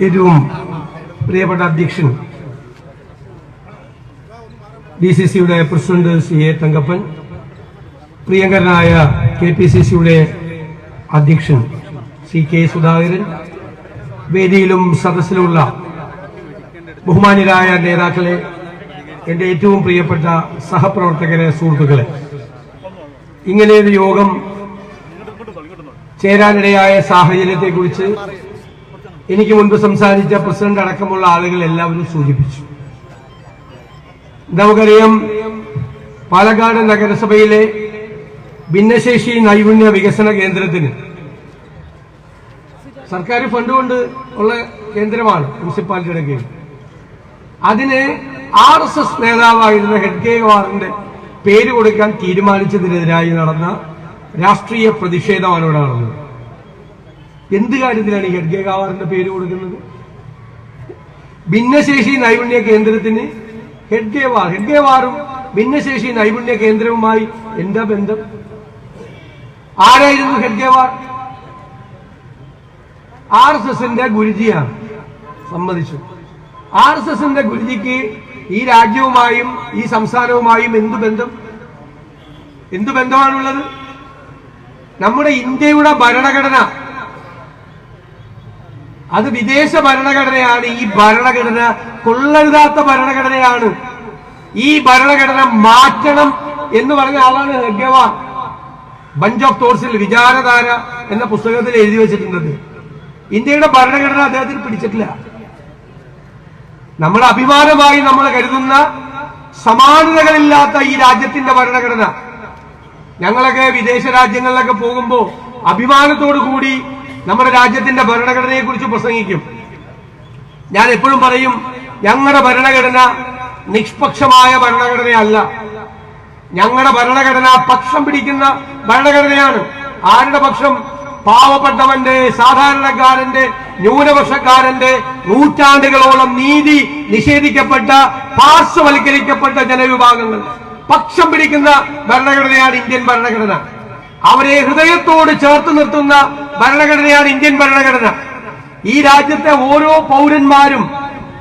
ഏറ്റവും പ്രിയപ്പെട്ട അധ്യക്ഷൻ DCCയുടെ പ്രസിഡന്റ് CA തങ്കപ്പൻ, പ്രിയങ്കരനായ KPCCയുടെ അധ്യക്ഷൻ CK സുധാകരൻ, വേദിയിലും സദസ്സിലുമുള്ള ബഹുമാന്യരായ നേതാക്കളെ, എന്റെ ഏറ്റവും പ്രിയപ്പെട്ട സഹപ്രവർത്തകരെ, സുഹൃത്തുക്കളെ, ഇങ്ങനെയൊരു യോഗം ചേരാനിടയായ സാഹചര്യത്തെക്കുറിച്ച് എനിക്ക് മുൻപ് സംസാരിച്ച പ്രസിഡന്റ് അടക്കമുള്ള ആളുകൾ എല്ലാവരും സൂചിപ്പിച്ചു. നമുക്കറിയാം, പാലക്കാട് നഗരസഭയിലെ ഭിന്നശേഷി നൈപുണ്യ വികസന കേന്ദ്രത്തിന് സർക്കാർ ഫണ്ട് കൊണ്ട് ഉള്ള കേന്ദ്രമാണ് മുനിസിപ്പാലിറ്റിയുടെ കീഴിൽ. അതിന് RSS നേതാവായിരുന്ന ഹെഡ്ഗേവാറിന്റെ പേര് കൊടുക്കാൻ തീരുമാനിച്ചതിനെതിരായി നടന്ന രാഷ്ട്രീയ പ്രതിഷേധമാണ് ഇവിടെ നടന്നത്. എന്ത് കാര്യത്തിലാണ് ഈ ഹെഡ്ഗേവാറിന്റെ പേര് കൊടുക്കുന്നത്? ഭിന്നശേഷി നൈപുണ്യ കേന്ദ്രത്തിന് ഹെഡ്ഗേവാറും ഭിന്നശേഷി നൈപുണ്യ കേന്ദ്രവുമായി എന്താ ബന്ധം? ആരായിരുന്നു ഹെഡ്ഗേവാർ? RSSന്റെ ഗുരുജിയാണ്, സമ്മതിച്ചു. RSSന്റെ ഗുരുജിക്ക് ഈ രാജ്യവുമായും ഈ സംസ്ഥാനവുമായും എന്തു ബന്ധമാണുള്ളത്? നമ്മുടെ ഇന്ത്യയുടെ ഭരണഘടന അത് വിദേശ ഭരണഘടനയാണ്. ഈ ഭരണഘടന കൊള്ളരുതാത്ത ഭരണഘടനയാണ്. ഈ ഭരണഘടന മാറ്റണം എന്ന് പറഞ്ഞ ആളാണ് ഹെഡ്ഗേവാർ. ബഞ്ച് ഓഫ് തോട്ട്സിൽ വിചാരധാര എന്ന പുസ്തകത്തിൽ എഴുതി വെച്ചിട്ടുണ്ട്. ഇന്ത്യയുടെ ഭരണഘടന അദ്ദേഹത്തിന് പിടിച്ചിട്ടില്ല. നമ്മുടെ അഭിമാനമായി നമ്മൾ കരുതുന്ന സമാനതകളില്ലാത്ത ഈ രാജ്യത്തിന്റെ ഭരണഘടന, ഞങ്ങളൊക്കെ വിദേശ രാജ്യങ്ങളിലൊക്കെ പോകുമ്പോൾ അഭിമാനത്തോടു കൂടി നമ്മുടെ രാജ്യത്തിന്റെ ഭരണഘടനയെ കുറിച്ച് പ്രസംഗിക്കും. ഞാൻ എപ്പോഴും പറയും, ഞങ്ങളുടെ ഭരണഘടന നിഷ്പക്ഷമായ ഭരണഘടനയല്ല. ഞങ്ങളുടെ ഭരണഘടന പക്ഷം പിടിക്കുന്ന ഭരണഘടനയാണ്. ആരുടെ പക്ഷം? പാവപ്പെട്ടവന്റെ, സാധാരണക്കാരന്റെ, ന്യൂനപക്ഷക്കാരന്റെ, നൂറ്റാണ്ടുകളോളം നീതി നിഷേധിക്കപ്പെട്ട, പാർശ്വവൽക്കരിക്കപ്പെട്ട ജനവിഭാഗങ്ങൾ പക്ഷം പിടിക്കുന്ന ഭരണഘടനയാണ് ഇന്ത്യൻ ഭരണഘടന. അവരെ ഹൃദയത്തോട് ചേർത്ത് നിർത്തുന്ന ഭരണഘടനയാണ് ഇന്ത്യൻ ഭരണഘടന. ഈ രാജ്യത്തെ ഓരോ പൗരന്മാരും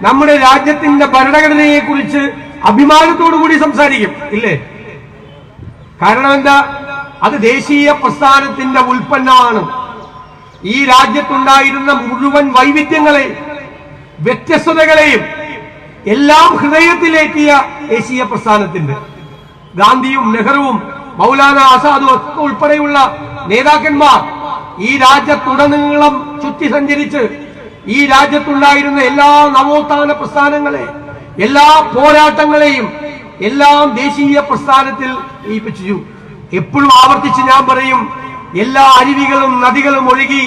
നമ്മുടെ രാജ്യത്തിന്റെ ഭരണഘടനയെ കുറിച്ച് അഭിമാനത്തോടു കൂടി സംസാരിക്കും, ഇല്ലേ? കാരണം എന്താ? അത് ദേശീയ പ്രസ്ഥാനത്തിന്റെ ഉൽപ്പന്നമാണ്. ഈ രാജ്യത്തുണ്ടായിരുന്ന മുഴുവൻ വൈവിധ്യങ്ങളെയും വ്യത്യസ്തതകളെയും എല്ലാം ഹൃദയത്തിലേക്കിയ ദേശീയ പ്രസ്ഥാനത്തിന്റെ ഗാന്ധിയും നെഹ്റുവും മൗലാന ആസാദും ഒക്കെ ഉൾപ്പെടെയുള്ള നേതാക്കന്മാർ ഈ രാജ്യത്തുടനീളം ചുറ്റി സഞ്ചരിച്ച് ഈ രാജ്യത്തുണ്ടായിരുന്ന എല്ലാ നവോത്ഥാന പ്രസ്ഥാനങ്ങളെ, എല്ലാ പോരാട്ടങ്ങളെയും എല്ലാം ദേശീയ പ്രസ്ഥാനത്തിൽ ഏൽപ്പിച്ചു. എപ്പോഴും ആവർത്തിച്ച് ഞാൻ പറയും, എല്ലാ അരുവികളും നദികളും ഒഴുകി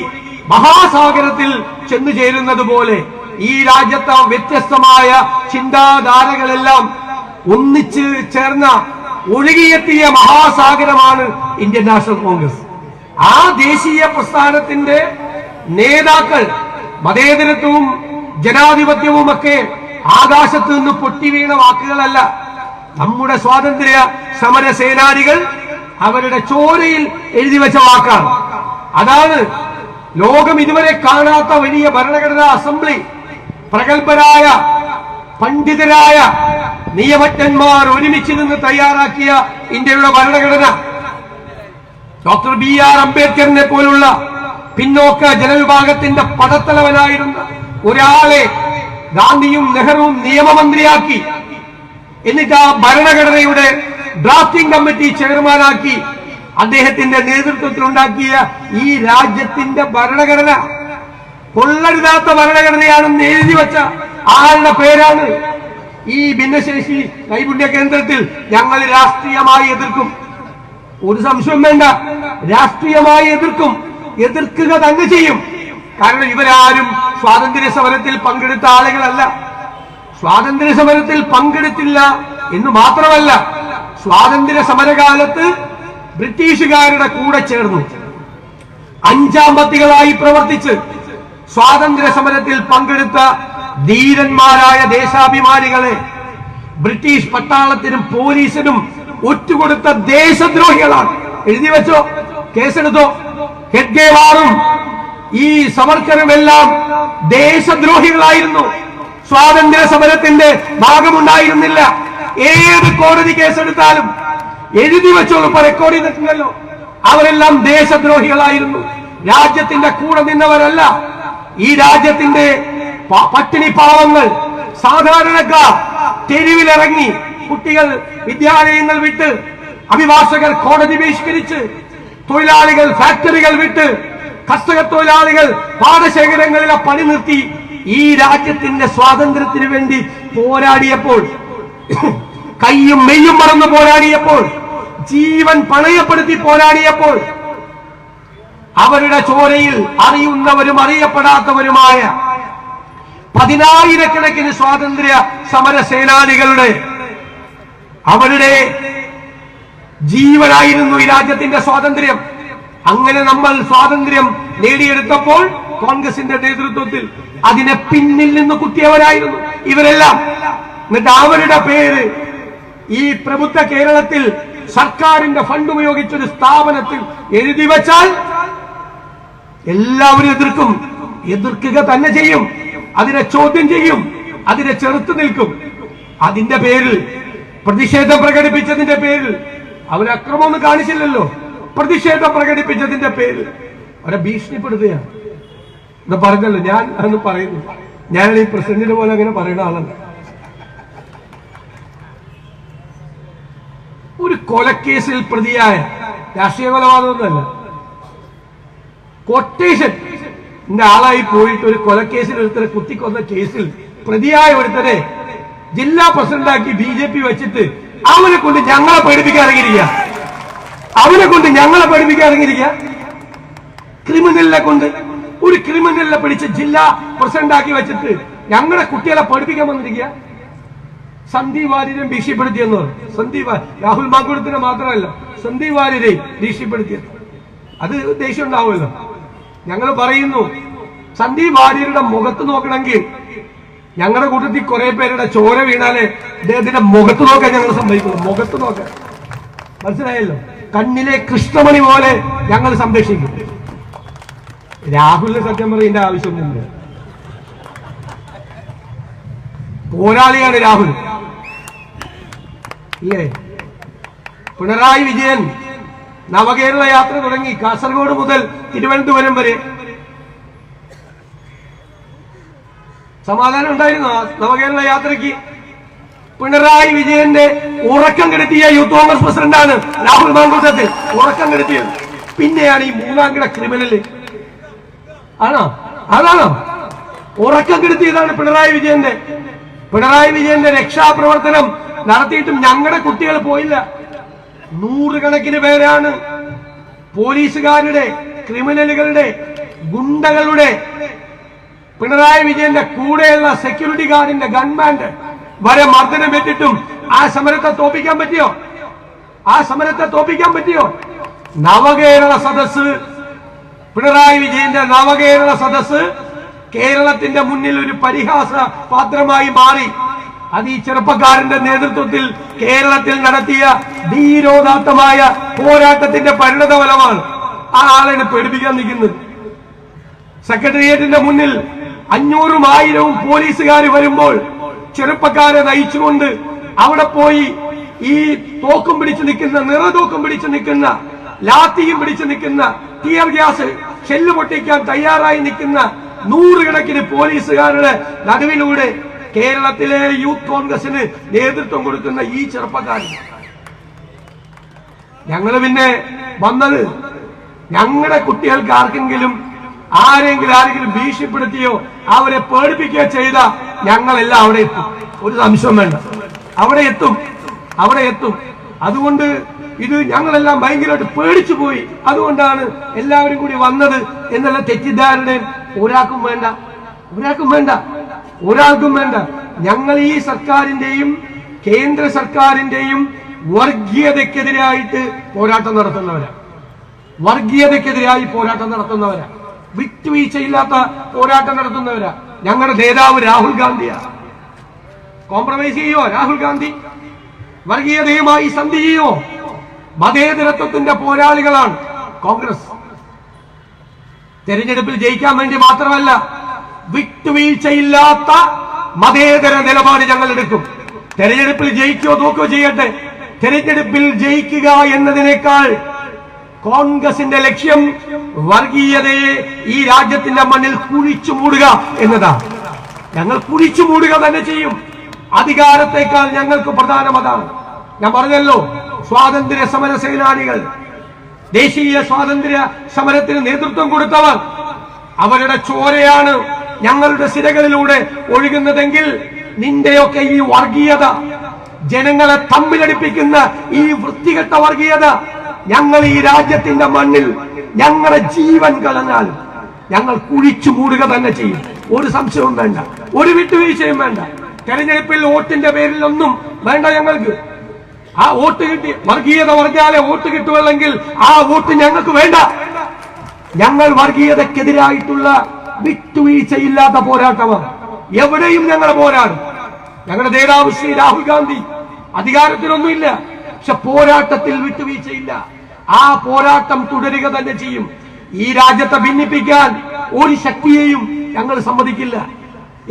മഹാസാഗരത്തിൽ ചെന്നു ചേരുന്നത് പോലെ ഈ രാജ്യത്തെ വ്യത്യസ്തമായ ചിന്താധാരകളെല്ലാം ഒന്നിച്ച് ചേർന്ന ഒഴുകിയെത്തിയ മഹാസാഗരമാണ് ഇന്ത്യൻ നാഷണൽ കോൺഗ്രസ്. ആ ദേശീയ പ്രസ്ഥാനത്തിന്റെ നേതാക്കൾ മതേതരത്വവും ജനാധിപത്യവും ഒക്കെ ആകാശത്ത് നിന്ന് പൊട്ടിവീണ വാക്കുകളല്ല. നമ്മുടെ സ്വാതന്ത്ര്യ സമര സേനാനികൾ അവരുടെ ചോരയിൽ എഴുതി വെച്ച വാക്കാണ്. അതാണ് ലോകം ഇതുവരെ കാണാത്ത വലിയ ഭരണഘടനാ അസംബ്ലി, പ്രഗത്ഭരായ പണ്ഡിതരായ നിയമജ്ഞന്മാർ ഒരുമിച്ച് നിന്ന് തയ്യാറാക്കിയ ഇന്ത്യയുടെ ഭരണഘടന. ഡോക്ടർ BR അംബേദ്കറിനെ പോലുള്ള പിന്നോക്ക ജനവിഭാഗത്തിന്റെ പടത്തലവനായിരുന്ന ഒരാളെ ഗാന്ധിയും നെഹ്റുവും നിയമമന്ത്രിയാക്കി. എന്നിട്ട് ആ ഭരണഘടനയുടെ ഡ്രാഫ്റ്റിംഗ് കമ്മിറ്റി ചെയർമാനാക്കി അദ്ദേഹത്തിന്റെ നേതൃത്വത്തിലുണ്ടാക്കിയ ഈ രാജ്യത്തിന്റെ ഭരണഘടന കൊള്ളരുതാത്ത ഭരണഘടനയാണെന്ന് എഴുതി വെച്ച ആളുടെ പേരാണ്. ഈ ഭിന്നശേഷി നൈപുണ്യ കേന്ദ്രത്തിൽ ഞങ്ങൾ രാഷ്ട്രീയമായി എതിർക്കും. ഒരു സംശയം വേണ്ട, രാഷ്ട്രീയമായി എതിർക്കും, എതിർക്കുക തന്നെ ചെയ്യും. കാരണം ഇവരാരും സ്വാതന്ത്ര്യ സമരത്തിൽ പങ്കെടുത്ത ആളുകളല്ല. സ്വാതന്ത്ര്യ സമരത്തിൽ പങ്കെടുത്തില്ല എന്ന് മാത്രമല്ല, സ്വാതന്ത്ര്യ സമരകാലത്ത് ബ്രിട്ടീഷുകാരുടെ കൂടെ ചേർന്നു അഞ്ചാം പത്തികളായി പ്രവർത്തിച്ച് സ്വാതന്ത്ര്യ സമരത്തിൽ പങ്കെടുത്ത ധീരന്മാരായ ദേശാഭിമാനികളെ ബ്രിട്ടീഷ് പട്ടാളത്തിനും പോലീസിനും ഒറ്റുകൊടുത്ത ദേശദ്രോഹികളാണ്. എഴുതി വെച്ചോ, കേസെടുത്തോ. ഹെഡ്ഗേവാറും ഈ സവർക്കറുമെല്ലാം ദേശദ്രോഹികളായിരുന്നു. സ്വാതന്ത്ര്യ സമരത്തിന്റെ ഭാഗമുണ്ടായിരുന്നില്ല. ഏത് കോടതി കേസെടുത്താലും എഴുതി വെച്ചോളൂ, ഇപ്പൊ റെക്കോർഡ് ചെയ്തിട്ടുണ്ടല്ലോ. അവരെല്ലാം ദേശദ്രോഹികളായിരുന്നു. രാജ്യത്തിന്റെ കൂടെ നിന്നവരല്ല. ഈ രാജ്യത്തിന്റെ പട്ടിണി പാവങ്ങൾ, സാധാരണക്കാർ തെരുവിലിറങ്ങി, കുട്ടികൾ വിദ്യാലയങ്ങൾ വിട്ട്, അഭിഭാഷകർ കോടതി ബഹിഷ്കരിച്ച്, തൊഴിലാളികൾ ഫാക്ടറികൾ വിട്ട്, കർഷക തൊഴിലാളികൾ പാടശേഖരങ്ങളിലെ പണി നിർത്തി ഈ രാജ്യത്തിന്റെ സ്വാതന്ത്ര്യത്തിന് വേണ്ടി പോരാടിയപ്പോൾ, കയ്യും മെയ്യും മറന്ന് പോരാടിയപ്പോൾ, ജീവൻ പണയപ്പെടുത്തി പോരാടിയപ്പോൾ, അവരുടെ ചോരയിൽ അറിയുന്നവരും അറിയപ്പെടാത്തവരുമായ 10,000-കണക്കിന് സ്വാതന്ത്ര്യ സമര സേനാനികളുടെ അവരുടെ ജീവനായിരുന്നു ഈ രാജ്യത്തിന്റെ സ്വാതന്ത്ര്യം. അങ്ങനെ നമ്മൾ സ്വാതന്ത്ര്യം നേടിയെടുത്തപ്പോൾ കോൺഗ്രസിന്റെ നേതൃത്വത്തിൽ അതിനെ പിന്നിൽ നിന്ന് കുത്തിയവരായിരുന്നു ഇവരെല്ലാം. എന്നിട്ട് അവരുടെ പേര് ഈ പ്രബുദ്ധ കേരളത്തിൽ സർക്കാരിന്റെ ഫണ്ട് ഉപയോഗിച്ചൊരു സ്ഥാപനത്തിൽ എഴുതി വച്ചാൽ എല്ലാവരും എതിർക്കും. എതിർക്കുക തന്നെ ചെയ്യും. അതിനെ ചോദ്യം ചെയ്യും. അതിനെ ചെറുത്തു നിൽക്കും. അതിന്റെ പേരിൽ, പ്രതിഷേധം പ്രകടിപ്പിച്ചതിന്റെ പേരിൽ, അവര് അക്രമമൊന്നും കാണിച്ചില്ലല്ലോ. പ്രതിഷേധം പ്രകടിപ്പിച്ചതിന്റെ പേരിൽ അവരെ ഭീഷണിപ്പെടുത്തുകയാണ്. എന്ന് പറഞ്ഞല്ലോ, ഞാൻ അന്ന് പറയുന്നു. ഞാൻ ഈ പ്രസിഡന്റിനെ പോലെ അങ്ങനെ പറയുന്ന ആളല്ല. ഒരു കൊലക്കേസിൽ പ്രതിയായ, രാഷ്ട്രീയ കൊലപാതകമൊന്നുമല്ല, കൊട്ടേഷൻ ആളായി പോയിട്ട് ഒരു കൊലക്കേസിൽ ഒരുത്തരെ കുത്തിക്കൊന്ന കേസിൽ പ്രതിയായ ഒരുത്തരെ ജില്ലാ പ്രസിഡന്റാക്കി BJP വെച്ചിട്ട് അവനെ കൊണ്ട് ഞങ്ങളെ പേടിപ്പിക്കാൻ ഇറങ്ങിയിരിക്കുക. ക്രിമിനലിനെ കൊണ്ട്, ഒരു ക്രിമിനലിനെ പിടിച്ച് ജില്ലാ പ്രസിഡന്റാക്കി വെച്ചിട്ട് ഞങ്ങളുടെ കുട്ടികളെ പഠിപ്പിക്കാൻ വന്നിരിക്കുക. സന്ദീപ് വാര്യരെ ഭീഷണിപ്പെടുത്തിയെന്ന് സന്ദീപ്, രാഹുൽ മാങ്കുളത്തിനെ മാത്രമല്ല സന്ദീപ് വാര്യരെ ഭീഷണിപ്പെടുത്തിയത്. അത് ദേഷ്യം ഉണ്ടാവുമല്ലോ. ഞങ്ങൾ പറയുന്നു, സന്ദീപ് വാര്യരുടെ മുഖത്ത് നോക്കണമെങ്കിൽ ഞങ്ങളുടെ കൂട്ടത്തിൽ കുറെ പേരുടെ ചോര വീണാലേ അദ്ദേഹത്തിന്റെ മുഖത്ത് നോക്കാൻ ഞങ്ങൾ സമ്മതിക്കുന്നു. മുഖത്ത് നോക്കാൻ, മനസ്സിലായല്ലോ. കണ്ണിലെ കൃഷ്ണമണി പോലെ ഞങ്ങൾ സംരക്ഷിക്കും. രാഹുലിന് സത്യം പറയേണ്ട ആവശ്യമൊന്നുമില്ല. പോരാളിയാണ് രാഹുൽ, ഇല്ലേ? പിണറായി വിജയൻ നവകേരള യാത്ര തുടങ്ങി. കാസർഗോഡ് മുതൽ തിരുവനന്തപുരം വരെ സമാധാനം ഉണ്ടായിരുന്നു. നവകേരള യാത്രയ്ക്ക് പിണറായി വിജയന്റെ ഉറക്കം കെടുത്തിയ യൂത്ത് കോൺഗ്രസ് പ്രസിഡന്റാണ് രാഹുൽ മാങ്കൂട്ടത്തിൽ. ഉറക്കം കെടുത്തിയത് പിന്നെയാണ് ഈ മൂന്നാംകിട ക്രിമിനല്. ആണോ? അതാണോ? ഉറക്കം കെടുത്തിയതാണ് പിണറായി വിജയന്റെ രക്ഷാപ്രവർത്തനം നടത്തിയിട്ടും ഞങ്ങളുടെ കുട്ടികൾ പോയില്ല. 100 കണക്കിന് പേരാണ് പോലീസുകാരുടെ, ക്രിമിനലുകളുടെ, ഗുണ്ടകളുടെ, പിണറായി വിജയന്റെ കൂടെയുള്ള സെക്യൂരിറ്റി ഗാർഡിന്റെ, ഗൺമാന്റെ വരെ മർദ്ദനമേറ്റിട്ടും ആ സമരത്തെ തോപ്പിക്കാൻ പറ്റിയോ? നവകേരള സദസ്, പിണറായി വിജയന്റെ നവകേരള സദസ് കേരളത്തിന്റെ മുന്നിൽ ഒരു പരിഹാസ പാത്രമായി മാറി. അത് ഈ ചെറുപ്പക്കാരന്റെ നേതൃത്വത്തിൽ കേരളത്തിൽ നടത്തിയ ധീരോദാത്തമായ പോരാട്ടത്തിന്റെ പരിണതഫലമാണ്. ആ ആളെ പേടിപ്പിക്കാൻ നിൽക്കുന്നത്. സെക്രട്ടേറിയറ്റിന്റെ മുന്നിൽ 500ഉം 1000ഉം പോലീസുകാർ വരുമ്പോൾ ചെറുപ്പക്കാരെ നയിച്ചുകൊണ്ട് അവിടെ പോയി ഈ തോക്കും പിടിച്ചു നിൽക്കുന്ന, നിറതോക്കും പിടിച്ചു നിൽക്കുന്ന, ലാത്തിയും പിടിച്ചു നിൽക്കുന്ന, ടിയർ ഗ്യാസ് ഷെല്ല് പൊട്ടിക്കാൻ തയ്യാറായി നിൽക്കുന്ന 100 കണക്കിന് പോലീസുകാരുടെ നടുവിലൂടെ കേരളത്തിലെ യൂത്ത് കോൺഗ്രസിന് നേതൃത്വം കൊടുക്കുന്ന ഈ ചെറുപ്പക്കാരൻ. ഞങ്ങൾ പിന്നെ വന്നത്, ഞങ്ങളുടെ കുട്ടികൾക്ക് ആരെങ്കിലും ഭീഷണിപ്പെടുത്തിയോ അവരെ പേടിപ്പിക്കുകയോ ചെയ്ത ഞങ്ങളെല്ലാം അവിടെ എത്തും. ഒരു സംശയം വേണ്ട, അവിടെ എത്തും. അതുകൊണ്ട് ഇത് ഞങ്ങളെല്ലാം ഭയങ്കരമായിട്ട് പേടിച്ചു പോയി. അതുകൊണ്ടാണ് എല്ലാവരും കൂടി വന്നത് എന്നുള്ള തെറ്റിദ്ധാരണയും ഒരാൾക്കും വേണ്ട. ഞങ്ങൾ ഈ സർക്കാരിന്റെയും കേന്ദ്ര സർക്കാരിന്റെയും വർഗീയതയ്ക്കെതിരായിട്ട് പോരാട്ടം നടത്തുന്നവരാ. വിട്ടുവീഴ്ചയില്ലാത്ത പോരാട്ടം നടത്തുന്നവരാ. ഞങ്ങളുടെ നേതാവ് രാഹുൽ ഗാന്ധിയാണ്. കോംപ്രമൈസ് ചെയ്യോ രാഹുൽ ഗാന്ധി? വർഗീയതയുമായി സന്ധി ചെയ്യോ? മതേതരത്വത്തിന്റെ പോരാളികളാണ് കോൺഗ്രസ്. തെരഞ്ഞെടുപ്പിൽ ജയിക്കാൻ വേണ്ടി മാത്രമല്ല, വിട്ടുവീഴ്ചയില്ലാത്ത മതേതര നിലപാട് ഞങ്ങൾ എടുക്കും. തെരഞ്ഞെടുപ്പിൽ ജയിക്കോ തോക്കോ ചെയ്യട്ടെ, തെരഞ്ഞെടുപ്പിൽ ജയിക്കുക എന്നതിനേക്കാൾ കോൺഗ്രസിന്റെ ലക്ഷ്യം വർഗീയതയെ ഈ രാജ്യത്തിന്റെ മണ്ണിൽ കുഴിച്ചു മൂടുക എന്നതാണ്. ഞങ്ങൾ കുഴിച്ചു മൂടുക തന്നെ ചെയ്യും. അധികാരത്തെക്കാൾ ഞങ്ങൾക്ക് പ്രധാനം അതാണ്. ഞാൻ പറഞ്ഞല്ലോ, സ്വാതന്ത്ര്യ സമര സേനാനികൾ, ദേശീയ സ്വാതന്ത്ര്യ സമരത്തിന് നേതൃത്വം കൊടുത്തവർ, അവരുടെ ചോരയാണ് ഞങ്ങളുടെ സിരകളിലൂടെ ഒഴുകുന്നതെങ്കിൽ നിന്റെയൊക്കെ ഈ വർഗീയത, ജനങ്ങളെ തമ്മിലടിപ്പിക്കുന്ന ഈ വൃത്തികെട്ട വർഗീയത ഞങ്ങൾ ഈ രാജ്യത്തിന്റെ മണ്ണിൽ ഞങ്ങളുടെ ജീവൻ കളഞ്ഞാലും ഞങ്ങൾ കുഴിച്ചു മൂടുക തന്നെ ചെയ്യും. ഒരു സംശയവും വേണ്ട, ഒരു വിട്ടുവീഴ്ചയും വേണ്ട. തെരഞ്ഞെടുപ്പിൽ വോട്ടിന്റെ പേരിലൊന്നും വേണ്ട ഞങ്ങൾക്ക്. ആ വോട്ട് കിട്ടി, വർഗീയത പറഞ്ഞാലേ വോട്ട് കിട്ടുമല്ലെങ്കിൽ ആ വോട്ട് ഞങ്ങൾക്ക് വേണ്ട. ഞങ്ങൾ വർഗീയതക്കെതിരായിട്ടുള്ള വിട്ടുവീഴ്ചയില്ലാത്ത പോരാട്ടമാണ്. എവിടെയും ഞങ്ങൾ പോരാടും. ഞങ്ങളുടെ നേതാവ് ശ്രീ രാഹുൽ ഗാന്ധി അധികാരത്തിലൊന്നുമില്ല, പക്ഷെ പോരാട്ടത്തിൽ വിട്ടുവീഴ്ചയില്ല. ആ പോരാട്ടം തുടരുക തന്നെ ചെയ്യും. ഈ രാജ്യത്തെ ഭിന്നിപ്പിക്കാൻ ഒരു ശക്തിയെയും ഞങ്ങൾ സമ്മതിക്കില്ല.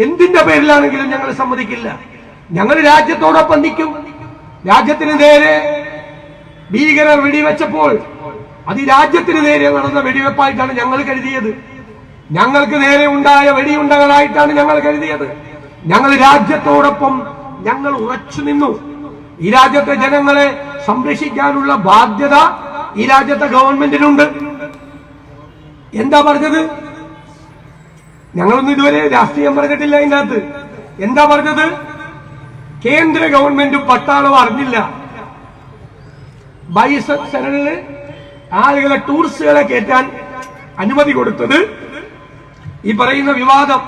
എന്തിന്റെ പേരിലാണെങ്കിലും ഞങ്ങൾ സമ്മതിക്കില്ല. ഞങ്ങൾ രാജ്യത്തോടൊപ്പം നിൽക്കും. രാജ്യത്തിന് നേരെ ഭീകരർ വെടിവെച്ചപ്പോൾ അത് ഈ രാജ്യത്തിന് നേരെ നടന്ന വെടിവെപ്പായിട്ടാണ് ഞങ്ങൾ കരുതിയത്. ഞങ്ങൾക്ക് നേരെ ഉണ്ടായ വെടിയുണ്ടകളായിട്ടാണ് ഞങ്ങൾ കരുതിയത്. ഞങ്ങൾ രാജ്യത്തോടൊപ്പം ഞങ്ങൾ ഉറച്ചു നിന്നു. ഈ രാജ്യത്തെ ജനങ്ങളെ സംരക്ഷിക്കാനുള്ള ബാധ്യത ഈ രാജ്യത്തെ ഗവൺമെന്റിനുണ്ട്. എന്താ പറഞ്ഞത്? ഞങ്ങളൊന്നും ഇതുവരെ രാഷ്ട്രീയം പറഞ്ഞിട്ടില്ല ഇതിനകത്ത്. എന്താ പറഞ്ഞത്? കേന്ദ്ര ഗവൺമെന്റും പട്ടാളവും അറിഞ്ഞില്ല. ബൈസണില് ആളുകളെ, ടൂറിസ്റ്റുകളെ കയറ്റാൻ അനുമതി കൊടുത്തത്, ഈ പറയുന്ന വിവാദം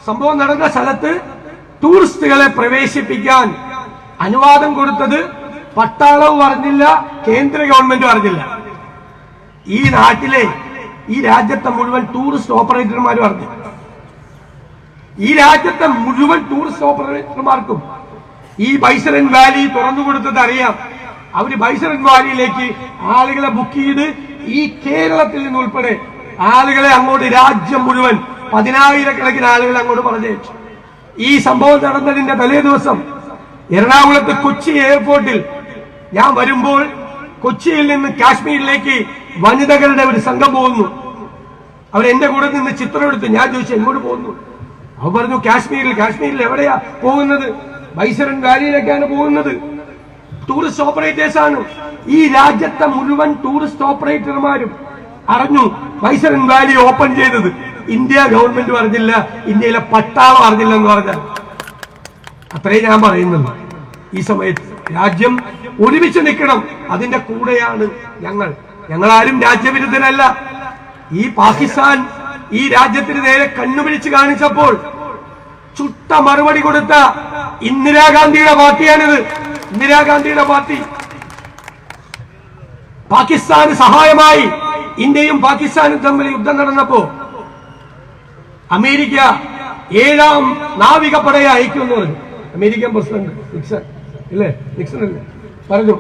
സംഭവം നടന്ന സ്ഥലത്ത് ടൂറിസ്റ്റുകളെ പ്രവേശിപ്പിക്കാൻ അനുവാദം കൊടുത്തത് പട്ടാളവും അറിഞ്ഞില്ല, കേന്ദ്ര ഗവൺമെന്റും അറിഞ്ഞില്ല. ഈ നാട്ടിലെ, ഈ രാജ്യത്തെ മുഴുവൻ ടൂറിസ്റ്റ് ഓപ്പറേറ്റർമാരും അറിഞ്ഞു. ഈ രാജ്യത്തെ മുഴുവൻ ടൂറിസ്റ്റ് ഓപ്പറേറ്റർമാർക്കും ഈ ബൈസൺ വാലി തുറന്നു കൊടുത്തത് അറിയാം. അവര് ബൈസൺ വാലിയിലേക്ക് ആളുകളെ ബുക്ക് ചെയ്ത് ഈ കേരളത്തിൽ നിന്നുൾപ്പെടെ ആളുകളെ അങ്ങോട്ട്, രാജ്യം മുഴുവൻ 10,000-കണക്കിന് ആളുകളെ അങ്ങോട്ട് പറഞ്ഞയച്ചു. ഈ സംഭവം നടന്നതിന്റെ തലേ ദിവസം എറണാകുളത്ത് കൊച്ചി എയർപോർട്ടിൽ ഞാൻ വരുമ്പോൾ കൊച്ചിയിൽ നിന്ന് കാശ്മീരിലേക്ക് വനിതകളുടെ ഒരു സംഘം പോകുന്നു. അവരെന്റെ കൂടെ നിന്ന് ചിത്രം എടുത്ത്. ഞാൻ ചോദിച്ചു എങ്ങോട്ട് പോകുന്നു? അവർ പറഞ്ഞു കാശ്മീരിൽ. കാശ്മീരിൽ എവിടെയാ പോകുന്നത്? ബൈസൺ വാലിയിലേക്കാണ് പോകുന്നത്. ടൂറിസ്റ്റ് ഓപ്പറേറ്റേഴ്സ് ആണ്. ഈ രാജ്യത്തെ മുഴുവൻ ടൂറിസ്റ്റ് ഓപ്പറേറ്റർമാരും അറിഞ്ഞു ബൈസൺ വാലി ഓപ്പൺ ചെയ്തത്. ഇന്ത്യ ഗവൺമെന്റ് അറിഞ്ഞില്ല, ഇന്ത്യയിലെ പട്ടാളം അറിഞ്ഞില്ല എന്ന് പറഞ്ഞാൽ അത്രേ ഞാൻ പറയുന്നുള്ളൂ. ഈ സമയത്ത് രാജ്യം ഒരുമിച്ച് നിൽക്കണം. അതിന്റെ കൂടെയാണ് ഞങ്ങൾ. ഞങ്ങളാരും രാജ്യവിരുദ്ധരല്ല. ഈ പാകിസ്ഥാൻ ഈ രാജ്യത്തിന് നേരെ കണ്ണുപിടിച്ച് കാണിച്ചപ്പോൾ ചുട്ട മറുപടി കൊടുത്ത ഇന്ദിരാഗാന്ധിയുടെ പാർട്ടിയാണിത്. ഇന്ദിരാഗാന്ധിയുടെ പാർട്ടി പാകിസ്ഥാന് സഹായമായി ഇന്ത്യയും പാകിസ്ഥാനും തമ്മിൽ യുദ്ധം നടന്നപ്പോ അമേരിക്ക 7ാം നാവികപ്പടയെ അയക്കുമെന്ന് പറഞ്ഞു. അമേരിക്കൻ പ്രസിഡന്റ് നിക്സൺ അല്ലേ പറഞ്ഞു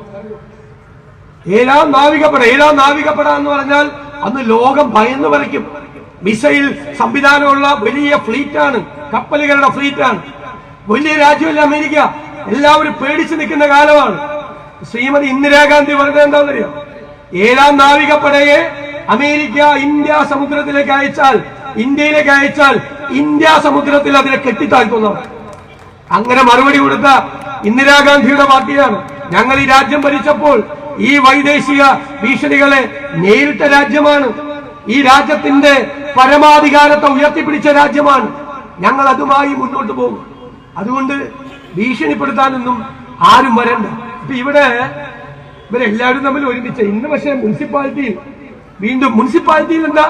7ാം നാവികപ്പട എന്ന് പറഞ്ഞാൽ അന്ന് ലോകം ഭയന്ന് പറിക്കും. മിസൈൽ സംവിധാനമുള്ള വലിയ ഫ്ലീറ്റാണ്, കപ്പലുകളുടെ ഫ്ലീറ്റാണ്. വലിയ രാജ്യമല്ല അമേരിക്ക. എല്ലാവരും പേടിച്ചു നിൽക്കുന്ന കാലമാണ്. ശ്രീമതി ഇന്ദിരാഗാന്ധി പറഞ്ഞത് എന്താണെന്നറിയാം? 7ാം നാവികപ്പടയെ അമേരിക്ക ഇന്ത്യ സമുദ്രത്തിലേക്ക് അയച്ചാൽ, ഇന്ത്യയിലേക്ക് അയച്ചാൽ ഇന്ത്യ സമുദ്രത്തിൽ അതിനെ കെട്ടിത്താഴ്ത്തുന്നതാണ്. അങ്ങനെ മറുപടി കൊടുത്ത ഇന്ദിരാഗാന്ധിയുടെ പാർട്ടിയാണ്. ഞങ്ങൾ ഈ രാജ്യം ഭരിച്ചപ്പോൾ ഈ വൈദേശിക ഭീഷണികളെ നേരിട്ട രാജ്യമാണ്. ഈ രാജ്യത്തിന്റെ പരമാധികാരത്തെ ഉയർത്തിപ്പിടിച്ച രാജ്യമാണ്. ഞങ്ങൾ അതുമായി മുന്നോട്ട് പോകും. അതുകൊണ്ട് ഭീഷണിപ്പെടുത്താനൊന്നും ആരും വരണ്ട. ഇപ്പൊ ഇവരെല്ലാവരും തമ്മിൽ ഒരുമിച്ച് ഇന്ന് പക്ഷേ മുനിസിപ്പാലിറ്റിയിൽ എന്താ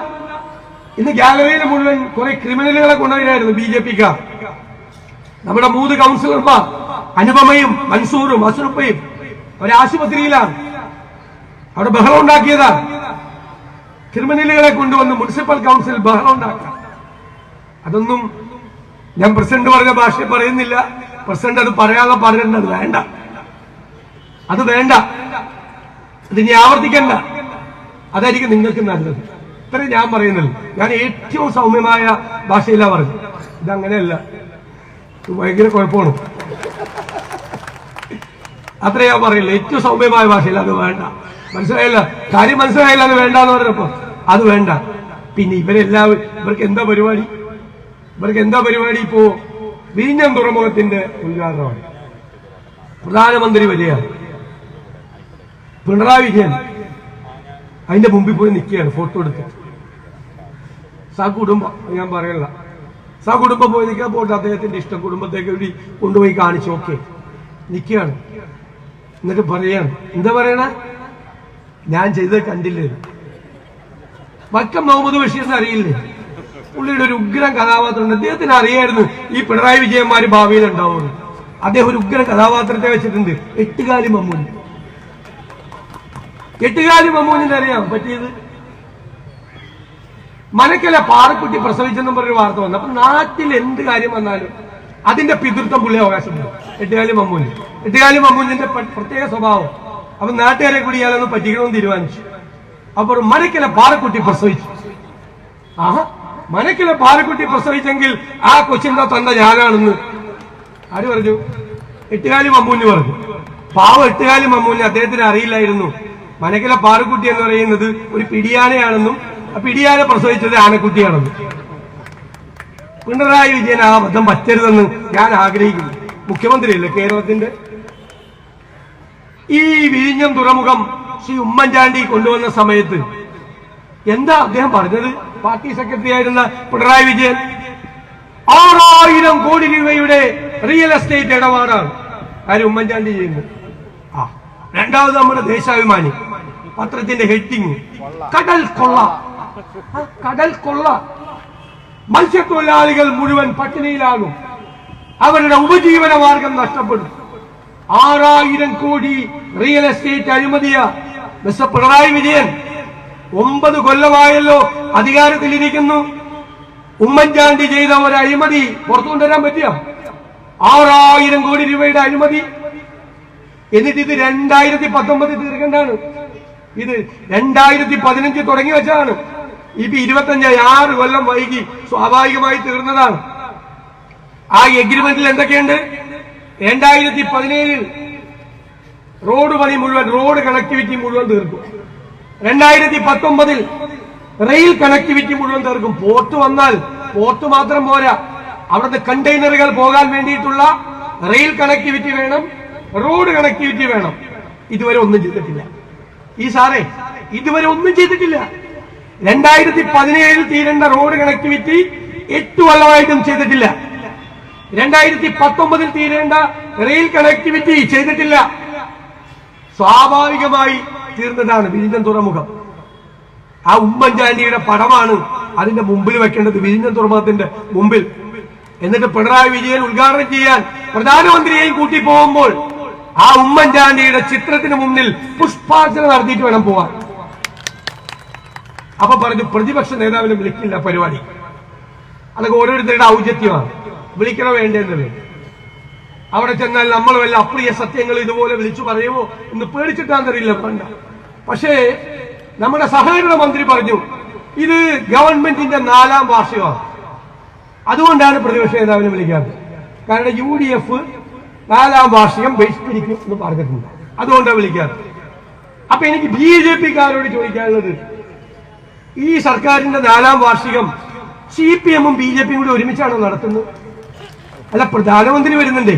ഇന്ന് ഗാലറിയിൽ മുഴുവൻ കുറെ ക്രിമിനലുകളെ കൊണ്ടുവരായിരുന്നു BJP-ക്കാർ. നമ്മുടെ 3 കൗൺസിലർമാർ അനുപമയും മൻസൂറും അസ്രഫയും ഒരാശുപത്രിയിലാണ്. അവിടെ ബഹളം ഉണ്ടാക്കിയതാണ്. ക്രിമിനലുകളെ കൊണ്ടുവന്ന് മുനിസിപ്പൽ കൗൺസിൽ ബഹളം ഉണ്ടാക്കാം. അതൊന്നും ഞാൻ പ്രസിഡന്റ് പറഞ്ഞ ഭാഷ പറയുന്നില്ല. പ്രസിഡന്റ് അത് പറയാതെ പറഞ്ഞിട്ടുണ്ട്. വേണ്ട, അത് വേണ്ട, അത് ഇനി ആവർത്തിക്കണ്ട. അതായിരിക്കും നിങ്ങൾക്ക് നല്ലത്. ഇത്രയും ഞാൻ പറയുന്നത്. ഞാൻ ഏറ്റവും സൗമ്യമായ ഭാഷയിലാണ് പറഞ്ഞു. ഇതങ്ങനെയല്ല, ഭയങ്കര കുഴപ്പമാണ്. അത്രേ ഞാൻ പറയില്ല. ഏറ്റവും സൗമ്യമായ ഭാഷയിൽ അത് വേണ്ട. മനസ്സിലായില്ല, കാര്യം മനസ്സിലായില്ല. അത് വേണ്ട എന്ന് പറഞ്ഞപ്പോ അത് വേണ്ട. പിന്നെ ഇവർക്ക് എന്താ പരിപാടി? ഇപ്പോ വിഴിഞ്ഞം തുറമുഖത്തിന്റെ ഉദ്ഘാടനമാണ്. പ്രധാനമന്ത്രി വരികയാണ്, പിണറായി വിജയൻ അതിന്റെ മുമ്പിൽ പോയി നിൽക്കുകയാണ് ഫോട്ടോ എടുത്ത്. കുടുംബം ഞാൻ പറയല്ല, കുടുംബം പോയി നിൽക്കാൻ പോട്ടെ, അദ്ദേഹത്തിന്റെ ഇഷ്ടം. കുടുംബത്തേക്ക് കൂടി കൊണ്ടുപോയി കാണിച്ചു. ഓക്കെ, നിൽക്കുകയാണ്. എന്നിട്ട് പറയാണ്, എന്താ പറയണ? ഞാൻ ചെയ്തത് കണ്ടില്ലേ? വക്കം മുഹമ്മദ് ബഷീറിന് അറിയില്ലേ? പുള്ളിയുടെ ഒരു ഉഗ്രം കഥാപാത്രമുണ്ട്. അദ്ദേഹത്തിന് അറിയായിരുന്നു ഈ പിണറായി വിജയന്മാര് ഭാവിയിൽ ഉണ്ടാവുമെന്ന്. അദ്ദേഹം ഒരു ഉഗ്രം കഥാപാത്രത്തെ വെച്ചിട്ടുണ്ട്, എട്ടുകാലി മമ്മൂന്. എട്ടുകാലി മമ്മൂനിന്റെ അറിയാം പറ്റിയത്. മനക്കല പാറക്കുട്ടി പ്രസവിച്ചെന്നും പറഞ്ഞൊരു വാർത്ത വന്നു. അപ്പൊ നാട്ടിൽ എന്ത് കാര്യം വന്നാലും അതിന്റെ പിതൃത്വം പുള്ളി അവകാശമുണ്ട്. എട്ടുകാലി മമ്മൂനിന്റെ പ്രത്യേക സ്വഭാവം. അപ്പൊ നാട്ടുകാരെ കൂടി ഇയാളൊന്ന് പറ്റിക്കണമെന്ന് തീരുമാനിച്ചു. അപ്പോൾ മനക്കല പാറക്കുട്ടി പ്രസവിച്ചു. മനക്കല പാറക്കുട്ടി പ്രസവിച്ചെങ്കിൽ ആ കൊച്ചിന്റെ തന്ന ഞാനാണെന്ന് ആര് പറഞ്ഞു? എട്ടുകാലി മമ്മൂന് പറഞ്ഞു. പാവം എട്ടുകാലി മമ്മൂന് അദ്ദേഹത്തിന് അറിയില്ലായിരുന്നു മനക്കല പാറക്കുട്ടി എന്ന് പറയുന്നത് ഒരു പിടിയാനയാണെന്നും ആ പിടിയാനെ പ്രസവിച്ചത് ആനക്കുട്ടിയാണെന്നും. പിണറായി വിജയൻ ആ ബന്ധം പറ്റരുതെന്ന് ഞാൻ ആഗ്രഹിക്കുന്നു. മുഖ്യമന്ത്രിയല്ലേ കേരളത്തിന്റെ? ഈ വിഴിഞ്ഞം തുറമുഖം ശ്രീ ഉമ്മൻചാണ്ടി കൊണ്ടുവന്ന സമയത്ത് എന്താ അദ്ദേഹം പറഞ്ഞത്? പാർട്ടി സെക്രട്ടറി ആയിരുന്ന പിണറായി വിജയൻ 6000 കോടി രൂപയുടെ റിയൽ എസ്റ്റേറ്റ് ഇടപാടാണ് ആര് ഉമ്മൻചാണ്ടി ചെയ്യുന്നത്. രണ്ടാമത് നമ്മുടെ ദേശാഭിമാനി പത്രത്തിന്റെ ഹെഡിങ് കടൽ കൊള്ള. മത്സ്യത്തൊഴിലാളികൾ മുഴുവൻ പട്ടിണിയിലാകും, അവരുടെ ഉപജീവന മാർഗം നഷ്ടപ്പെടും. 6000 കോടി റിയൽ എസ്റ്റേറ്റ് അഴിമതിയ മിസ്റ്റർ പിണറായി വിജയൻ 9 കൊല്ലമായല്ലോ അധികാരത്തിലിരിക്കുന്നു. ഉമ്മൻചാണ്ടി ചെയ്ത ഒരു അഴിമതി പുറത്തു കൊണ്ടുവരാൻ പറ്റിയ 6000 കോടി രൂപയുടെ അഴിമതി. എന്നിട്ട് ഇത് 2019 തീർക്കേണ്ടതാണ്. ഇത് 2015 തുടങ്ങി വെച്ചതാണ്. ഇപ്പൊ 25 6 കൊല്ലം വൈകി സ്വാഭാവികമായി തീർന്നതാണ്. ആ എഗ്രിമെന്റിൽ എന്തൊക്കെയുണ്ട്? 2017 റോഡ് പണി മുഴുവൻ, റോഡ് കണക്ടിവിറ്റി മുഴുവൻ തീർക്കും. 2019 റെയിൽ കണക്ടിവിറ്റി മുഴുവൻ തീർക്കും. പോർട്ട് വന്നാൽ പോർട്ട് മാത്രം പോരാ, അവിടുത്തെ കണ്ടെയ്നറുകൾ പോകാൻ വേണ്ടിയിട്ടുള്ള റെയിൽ കണക്ടിവിറ്റി വേണം, റോഡ് കണക്ടിവിറ്റി വേണം. ഇതുവരെ ഒന്നും ചെയ്തിട്ടില്ല. ഈ സാറേ ഇതുവരെ ഒന്നും ചെയ്തിട്ടില്ല. 2017 തീരേണ്ട റോഡ് കണക്ടിവിറ്റി 8 കൊല്ലമായിട്ടും ചെയ്തിട്ടില്ല. 2019 തീരേണ്ട റെയിൽ കണക്ടിവിറ്റി ചെയ്തിട്ടില്ല. സ്വാഭാവികമായി തീർന്നതാണ് വിഴിഞ്ഞം തുറമുഖം. ആ ഉമ്മൻചാണ്ടിയുടെ പടമാണ് അതിന്റെ മുമ്പിൽ വെക്കേണ്ടത്, വിഴിഞ്ഞം തുറമുഖത്തിന്റെ മുമ്പിൽ. എന്നിട്ട് പിണറായി വിജയൻ ഉദ്ഘാടനം ചെയ്യാൻ പ്രധാനമന്ത്രിയെയും കൂട്ടി പോകുമ്പോൾ ആ ഉമ്മൻചാണ്ടിയുടെ ചിത്രത്തിന് മുന്നിൽ പുഷ്പാർച്ചന നടത്തിയിട്ട് വേണം പോവാൻ. അപ്പൊ പറഞ്ഞു പ്രതിപക്ഷ നേതാവിനെ വിളിക്കില്ല പരിപാടി. അതൊക്കെ ഓരോരുത്തരുടെ ഔചിത്യമാണ്. വിളിക്കണോ വേണ്ടതെന്നത്. അവിടെ ചെന്നാൽ നമ്മൾ വല്ല അപ്രിയ സത്യങ്ങൾ ഇതുപോലെ വിളിച്ചു പറയുമോ എന്ന് പേടിച്ചിട്ടാണെന്നറിയില്ല വേണ്ട. പക്ഷേ നമ്മുടെ സഹകരണ മന്ത്രി പറഞ്ഞു ഇത് ഗവൺമെന്റിന്റെ 4ാം വാർഷികമാണ്, അതുകൊണ്ടാണ് പ്രതിപക്ഷ നേതാവിനെ വിളിക്കാത്തത്. കാരണം UDF 4ാം വാർഷികം ബഹിഷ്കരിക്കും എന്ന് പറഞ്ഞിട്ടുണ്ട്, അതുകൊണ്ടാണ് വിളിക്കാത്തത്. അപ്പൊ എനിക്ക് BJP-ക്കാരോട് ചോദിക്കാനുള്ളത്, ഈ സർക്കാരിന്റെ 4ാം വാർഷികം CPM-ഉം BJP-യും കൂടി ഒരുമിച്ചാണോ നടത്തുന്നത്? അല്ല, പ്രധാനമന്ത്രി വരുന്നുണ്ടേ.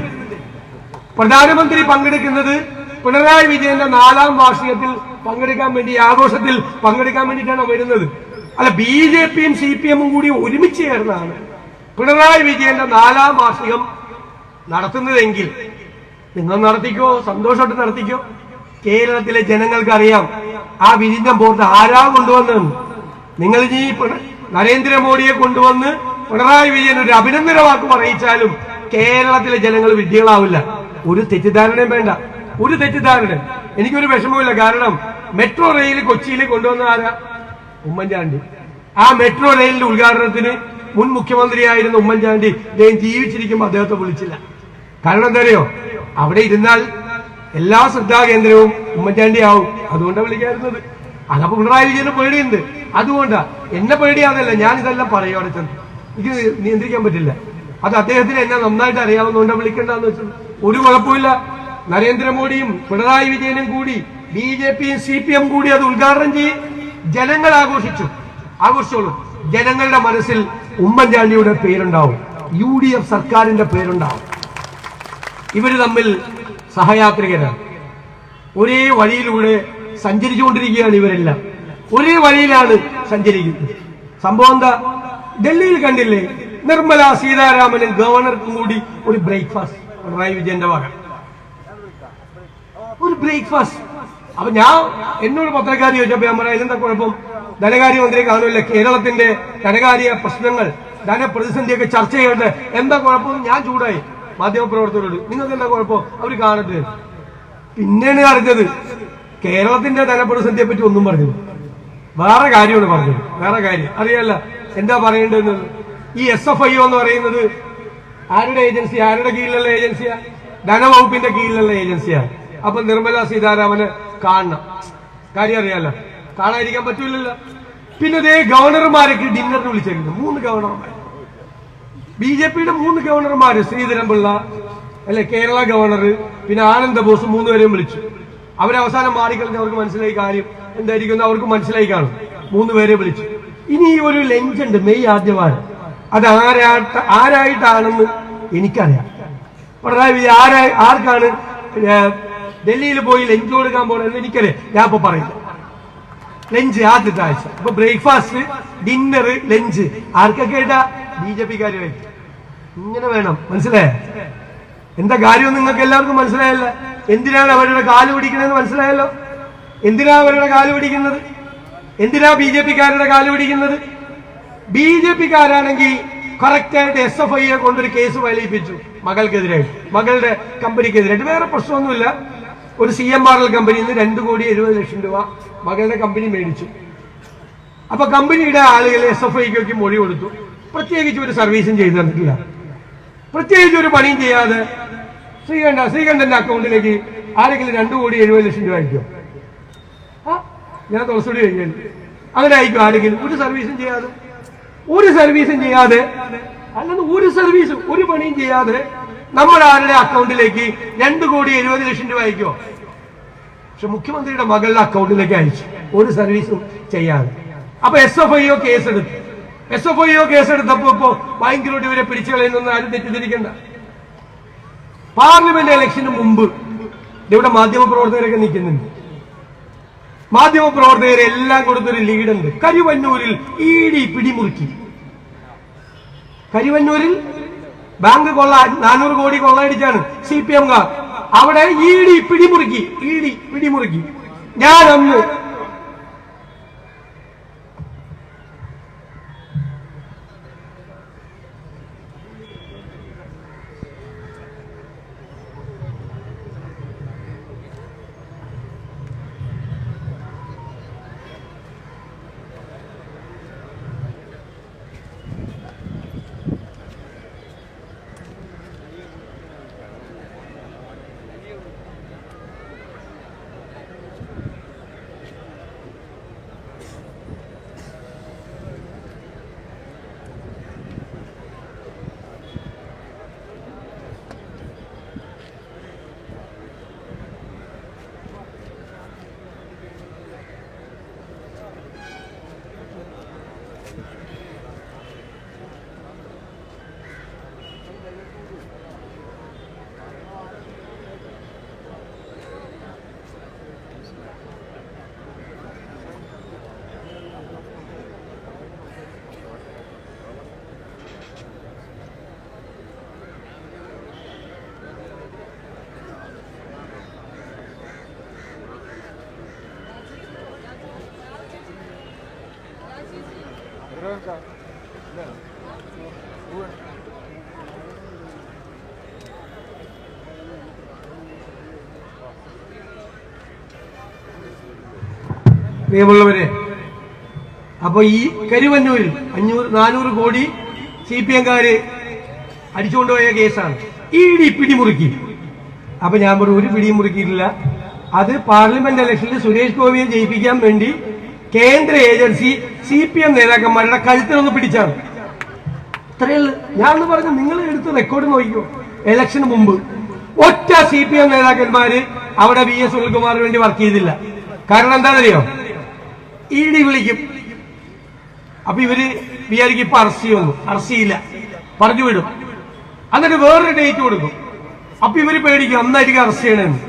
പ്രധാനമന്ത്രി പങ്കെടുക്കുന്നത് പിണറായി വിജയന്റെ 4ാം വാർഷികത്തിൽ പങ്കെടുക്കാൻ വേണ്ടി, ആഘോഷത്തിൽ പങ്കെടുക്കാൻ വേണ്ടിയിട്ടാണ് വരുന്നത്. അല്ല, BJP-യും CPM-ഉം കൂടി ഒരുമിച്ച് ചേർന്നാണ് പിണറായി വിജയന്റെ 4ാം വാർഷികം നടത്തുന്നതെങ്കിൽ നിങ്ങൾ നടത്തിക്കോ, സന്തോഷമായിട്ട് നടത്തിക്കോ. കേരളത്തിലെ ജനങ്ങൾക്ക് അറിയാം ആ വിഴിഞ്ഞം പോർട്ട് ആരാ കൊണ്ടുവന്നെന്ന്. നിങ്ങൾ ഇനി നരേന്ദ്രമോദിയെ കൊണ്ടുവന്ന് പിണറായി വിജയൻ ഒരു അഭിനന്ദന വാക്ക് പറയിച്ചാലും കേരളത്തിലെ ജനങ്ങൾ വിഡ്ഢികളാവില്ല. ഒരു തെറ്റിദ്ധാരണയും വേണ്ട, ഒരു തെറ്റിദ്ധാരണ. എനിക്കൊരു വിഷമമില്ല. കാരണം മെട്രോ റെയിൽ കൊച്ചിയിൽ കൊണ്ടുവന്ന ആരാ? ഉമ്മൻചാണ്ടി. ആ മെട്രോ റെയിലിന്റെ ഉദ്ഘാടനത്തിന് മുൻ മുഖ്യമന്ത്രിയായിരുന്ന ഉമ്മൻചാണ്ടി അദ്ദേഹം ജീവിച്ചിരിക്കുമ്പോൾ അദ്ദേഹത്തെ വിളിച്ചില്ല. കാരണം എന്താ അറിയോ, അവിടെ ഇരുന്നാൽ എല്ലാ ശ്രദ്ധാകേന്ദ്രവും ഉമ്മൻചാണ്ടി ആവും. അതുകൊണ്ടാണ് വിളിക്കാറുന്നത്. അതപ്പോ പിണറായി വിജയന് പേടിയുണ്ട്. അതുകൊണ്ടാ. എന്നെ പേടിയാവുന്നല്ല, ഞാൻ ഇതെല്ലാം പറയും അവിടെ ചെന്ന്. എനിക്ക് നിയന്ത്രിക്കാൻ പറ്റില്ല. അത് അദ്ദേഹത്തിന് എന്നെ നന്നായിട്ട് അറിയാവുന്നതുകൊണ്ടാണ് വിളിക്കേണ്ടെന്ന് വെച്ചത്. ഒരു കുഴപ്പമില്ല. നരേന്ദ്രമോദിയും പിണറായി വിജയനും കൂടി BJPയും CPM കൂടി അത് ഉദ്ഘാടനം ചെയ്യും. ജനങ്ങൾ ആഘോഷിച്ചോളൂ. ജനങ്ങളുടെ മനസ്സിൽ ഉമ്മൻചാണ്ടിയുടെ പേരുണ്ടാവും, UDF സർക്കാരിന്റെ പേരുണ്ടാവും. ഇവര് തമ്മിൽ സഹയാത്രികരാണ്. ഒരേ വഴിയിലൂടെ സഞ്ചരിച്ചുകൊണ്ടിരിക്കുകയാണ് ഇവരെല്ലാം. ഒരേ വഴിയിലാണ് സഞ്ചരിക്കുന്നത്. സംഭവം എന്താ, ഡൽഹിയിൽ കണ്ടില്ലേ, നിർമ്മല സീതാരാമനും ഗവർണർക്കും കൂടി ഒരു ബ്രേക്ക്ഫാസ്റ്റ് പിണറായി വിജയന്റെ വക, ഒരു ബ്രേക്ക്ഫാസ്റ്റ്. അപ്പൊ എന്നോട് പത്രക്കാരി ചോദിച്ചപ്പോ ഞാൻ പറയാം, ഇതെന്താ കുഴപ്പം, ധനകാര്യമന്ത്രി കാണുമല്ലേ, കേരളത്തിന്റെ ധനകാര്യ പ്രശ്നങ്ങൾ, ധനപ്രതിസന്ധിയൊക്കെ ചർച്ച ചെയ്യട്ടെ, എന്താ കുഴപ്പം? ഞാൻ ചൂടായി മാധ്യമപ്രവർത്തകരോട്, നിങ്ങൾക്ക് എന്താ കുഴപ്പം, അവർ കാണട്ടെ. പിന്നെയാണ് അറിഞ്ഞത് കേരളത്തിന്റെ ധനപ്രതിസന്ധിയെ പറ്റി ഒന്നും പറഞ്ഞത്, വേറെ കാര്യമാണ് പറഞ്ഞത്. വേറെ കാര്യം അറിയാല്ല എന്താ പറയേണ്ടതെന്ന്. ഈ SFIO എന്ന് പറയുന്നത് ആരുടെ ഏജൻസി, ആരുടെ കീഴിലുള്ള ഏജൻസിയാ? ധനവകുപ്പിന്റെ കീഴിലുള്ള ഏജൻസിയാണ്. അപ്പൊ നിർമ്മല സീതാരാമന് കാണണം, കാര്യം അറിയാലോ, കാണാതിരിക്കാൻ പറ്റൂലല്ലോ. പിന്നെ ഇതേ ഗവർണർമാരൊക്കെ ഡിന്നറിന് വിളിച്ചേക്കുന്നു, 3 ഗവർണർമാർ, BJPയുടെ 3 ഗവർണർമാര്, ശ്രീധരൻപിള്ള അല്ലെ കേരള ഗവർണർ, പിന്നെ ആനന്ദ ബോസ്, 3 പേരെയും വിളിച്ചു. അവരവസാനം മാറിക്കളഞ്ഞ് അവർക്ക് മനസ്സിലായി കാര്യം എന്തായിരിക്കും, അവർക്ക് മനസ്സിലായി കാണും. 3 പേരെ വിളിച്ചു. ഇനി ഈ ഒരു ലഞ്ച് ഉണ്ട് മെയ് ആദ്യവാരം, അത് ആരായിട്ടാണെന്ന് എനിക്കറിയാം. പിണറായി വിജയൻ ആർക്കാണ് ഡൽഹിയിൽ പോയി ലഞ്ച് കൊടുക്കാൻ പോകണമെന്ന് എനിക്കറിയാം. ഞാൻ ഇപ്പൊ പറയില്ല. ലഞ്ച് ആദ്യത്തെ ആഴ്ച, അപ്പൊ ബ്രേക്ക്ഫാസ്റ്റ്, ഡിന്നർ, ലഞ്ച് ആർക്കൊക്കെ ആയിട്ടാ? BJPക്കാരുമായിട്ട്. ഇങ്ങനെ വേണം, മനസ്സിലായ? എന്താ കാര്യം നിങ്ങൾക്ക് എല്ലാവർക്കും മനസ്സിലായല്ലോ. എന്തിനാണ് അവരുടെ കാല് പിടിക്കണമെന്ന് മനസ്സിലായല്ലോ. എന്തിനാ അവരുടെ കാല് പിടിക്കുന്നത്? എന്തിനാ BJPക്കാരുടെ കാല് പിടിക്കുന്നത്? BJPക്കാരാണെങ്കിൽ കറക്റ്റായിട്ട് SFIയെ കൊണ്ടൊരു കേസ് ഫയലിപ്പിച്ചു മകൾക്കെതിരായിട്ട്, മകളുടെ കമ്പനിക്കെതിരായിട്ട്. വേറെ പ്രശ്നമൊന്നുമില്ല. ഒരു CMRL കമ്പനിയിൽ നിന്ന് 2,70,00,000 രൂപ മകളുടെ കമ്പനി മേടിച്ചു. അപ്പൊ കമ്പനിയുടെ ആളുകൾ SFIക്ക് മൊഴി കൊടുത്തു. പ്രത്യേകിച്ച് ഒരു സർവീസും ചെയ്തു തന്നിട്ടില്ല, പ്രത്യേകിച്ച് ഒരു പണിയും ചെയ്യാതെ ശ്രീകണ്ഠന്റെ അക്കൗണ്ടിലേക്ക് ആരെങ്കിലും 2,70,00,000 രൂപ അയക്കും. ഞാൻ തുറച്ചുകൂടി കഴിഞ്ഞാൽ അങ്ങനെ അയക്കും ആരെങ്കിലും, ഒരു സർവീസും ചെയ്യാതെ, അല്ലെന്ന് ഒരു പണിയും ചെയ്യാതെ നമ്മുടെ ആരുടെ അക്കൗണ്ടിലേക്ക് 2,70,00,000 രൂപ അയക്കുമോ? പക്ഷെ മുഖ്യമന്ത്രിയുടെ മകളുടെ അക്കൗണ്ടിലേക്ക് അയച്ചു, ഒരു സർവീസും ചെയ്യാതെ. അപ്പൊ SFIO കേസെടുത്തപ്പോ ഇപ്പോ ബാങ്കിലോട്ട് ഇവരെ പിടിച്ചു കളയുന്നൊന്നും ആരും തെറ്റിദ്ധരിക്കണ്ട. പാർലമെന്റ് ഇലക്ഷന് മുമ്പ് ഇവിടെ മാധ്യമപ്രവർത്തകരൊക്കെ നിൽക്കുന്നുണ്ട്. മാധ്യമപ്രവർത്തകരെല്ലാം കൊടുത്തൊരു ലീഡുണ്ട്. കരുവന്നൂരിൽ ED പിടിമുറുക്കി. കരുവന്നൂരിൽ ബാങ്ക് 400 കോടി കൊള്ളയടിച്ചാണ് CPM-കാർ. അവിടെ ED പിടിമുറുക്കി. ഞാനന്ന് പ്രിയമുള്ളവരെ, അപ്പൊ ഈ കരുവന്നൂരിൽ 400 കോടി CPM-കാര് അടിച്ചുകൊണ്ടുപോയ കേസാണ്. ED പിടിമുറുക്കി. അപ്പൊ ഞാൻ പറഞ്ഞു ഒരു പിടിയും മുറുക്കിയിട്ടില്ല. അത് പാർലമെന്റ് ഇലക്ഷനിൽ സുരേഷ് ഗോപിയെ ജയിപ്പിക്കാൻ വേണ്ടി കേന്ദ്ര ഏജൻസി CPM നേതാക്കന്മാരുടെ കഴുത്തിലൊന്ന് പിടിച്ചാണ്. ഇത്രയുള്ളൂ. ഞാൻ പറഞ്ഞു നിങ്ങൾ എടുത്ത് റെക്കോർഡ് നോക്കിക്കോ. ഇലക്ഷന് മുമ്പ് ഒറ്റ CPM നേതാക്കന്മാര് അവിടെ VS സുനിൽകുമാറിന് വേണ്ടി വർക്ക് ചെയ്തില്ല. കാരണം എന്താണെന്നറിയോ? ED വിളിക്കും. അപ്പൊ ഇവര് വിചാരിക്കും ഇപ്പൊ അറസ്റ്റ് ചെയ്യുന്നു. അറസ്റ്റ് ചെയ്യില്ല, പറഞ്ഞു വിടും. എന്നിട്ട് വേറൊരു ഡേറ്റ് കൊടുക്കും. അപ്പൊ ഇവര് പേടിക്കും അന്നായിരിക്കും അറസ്റ്റ് ചെയ്യണമെന്ന്.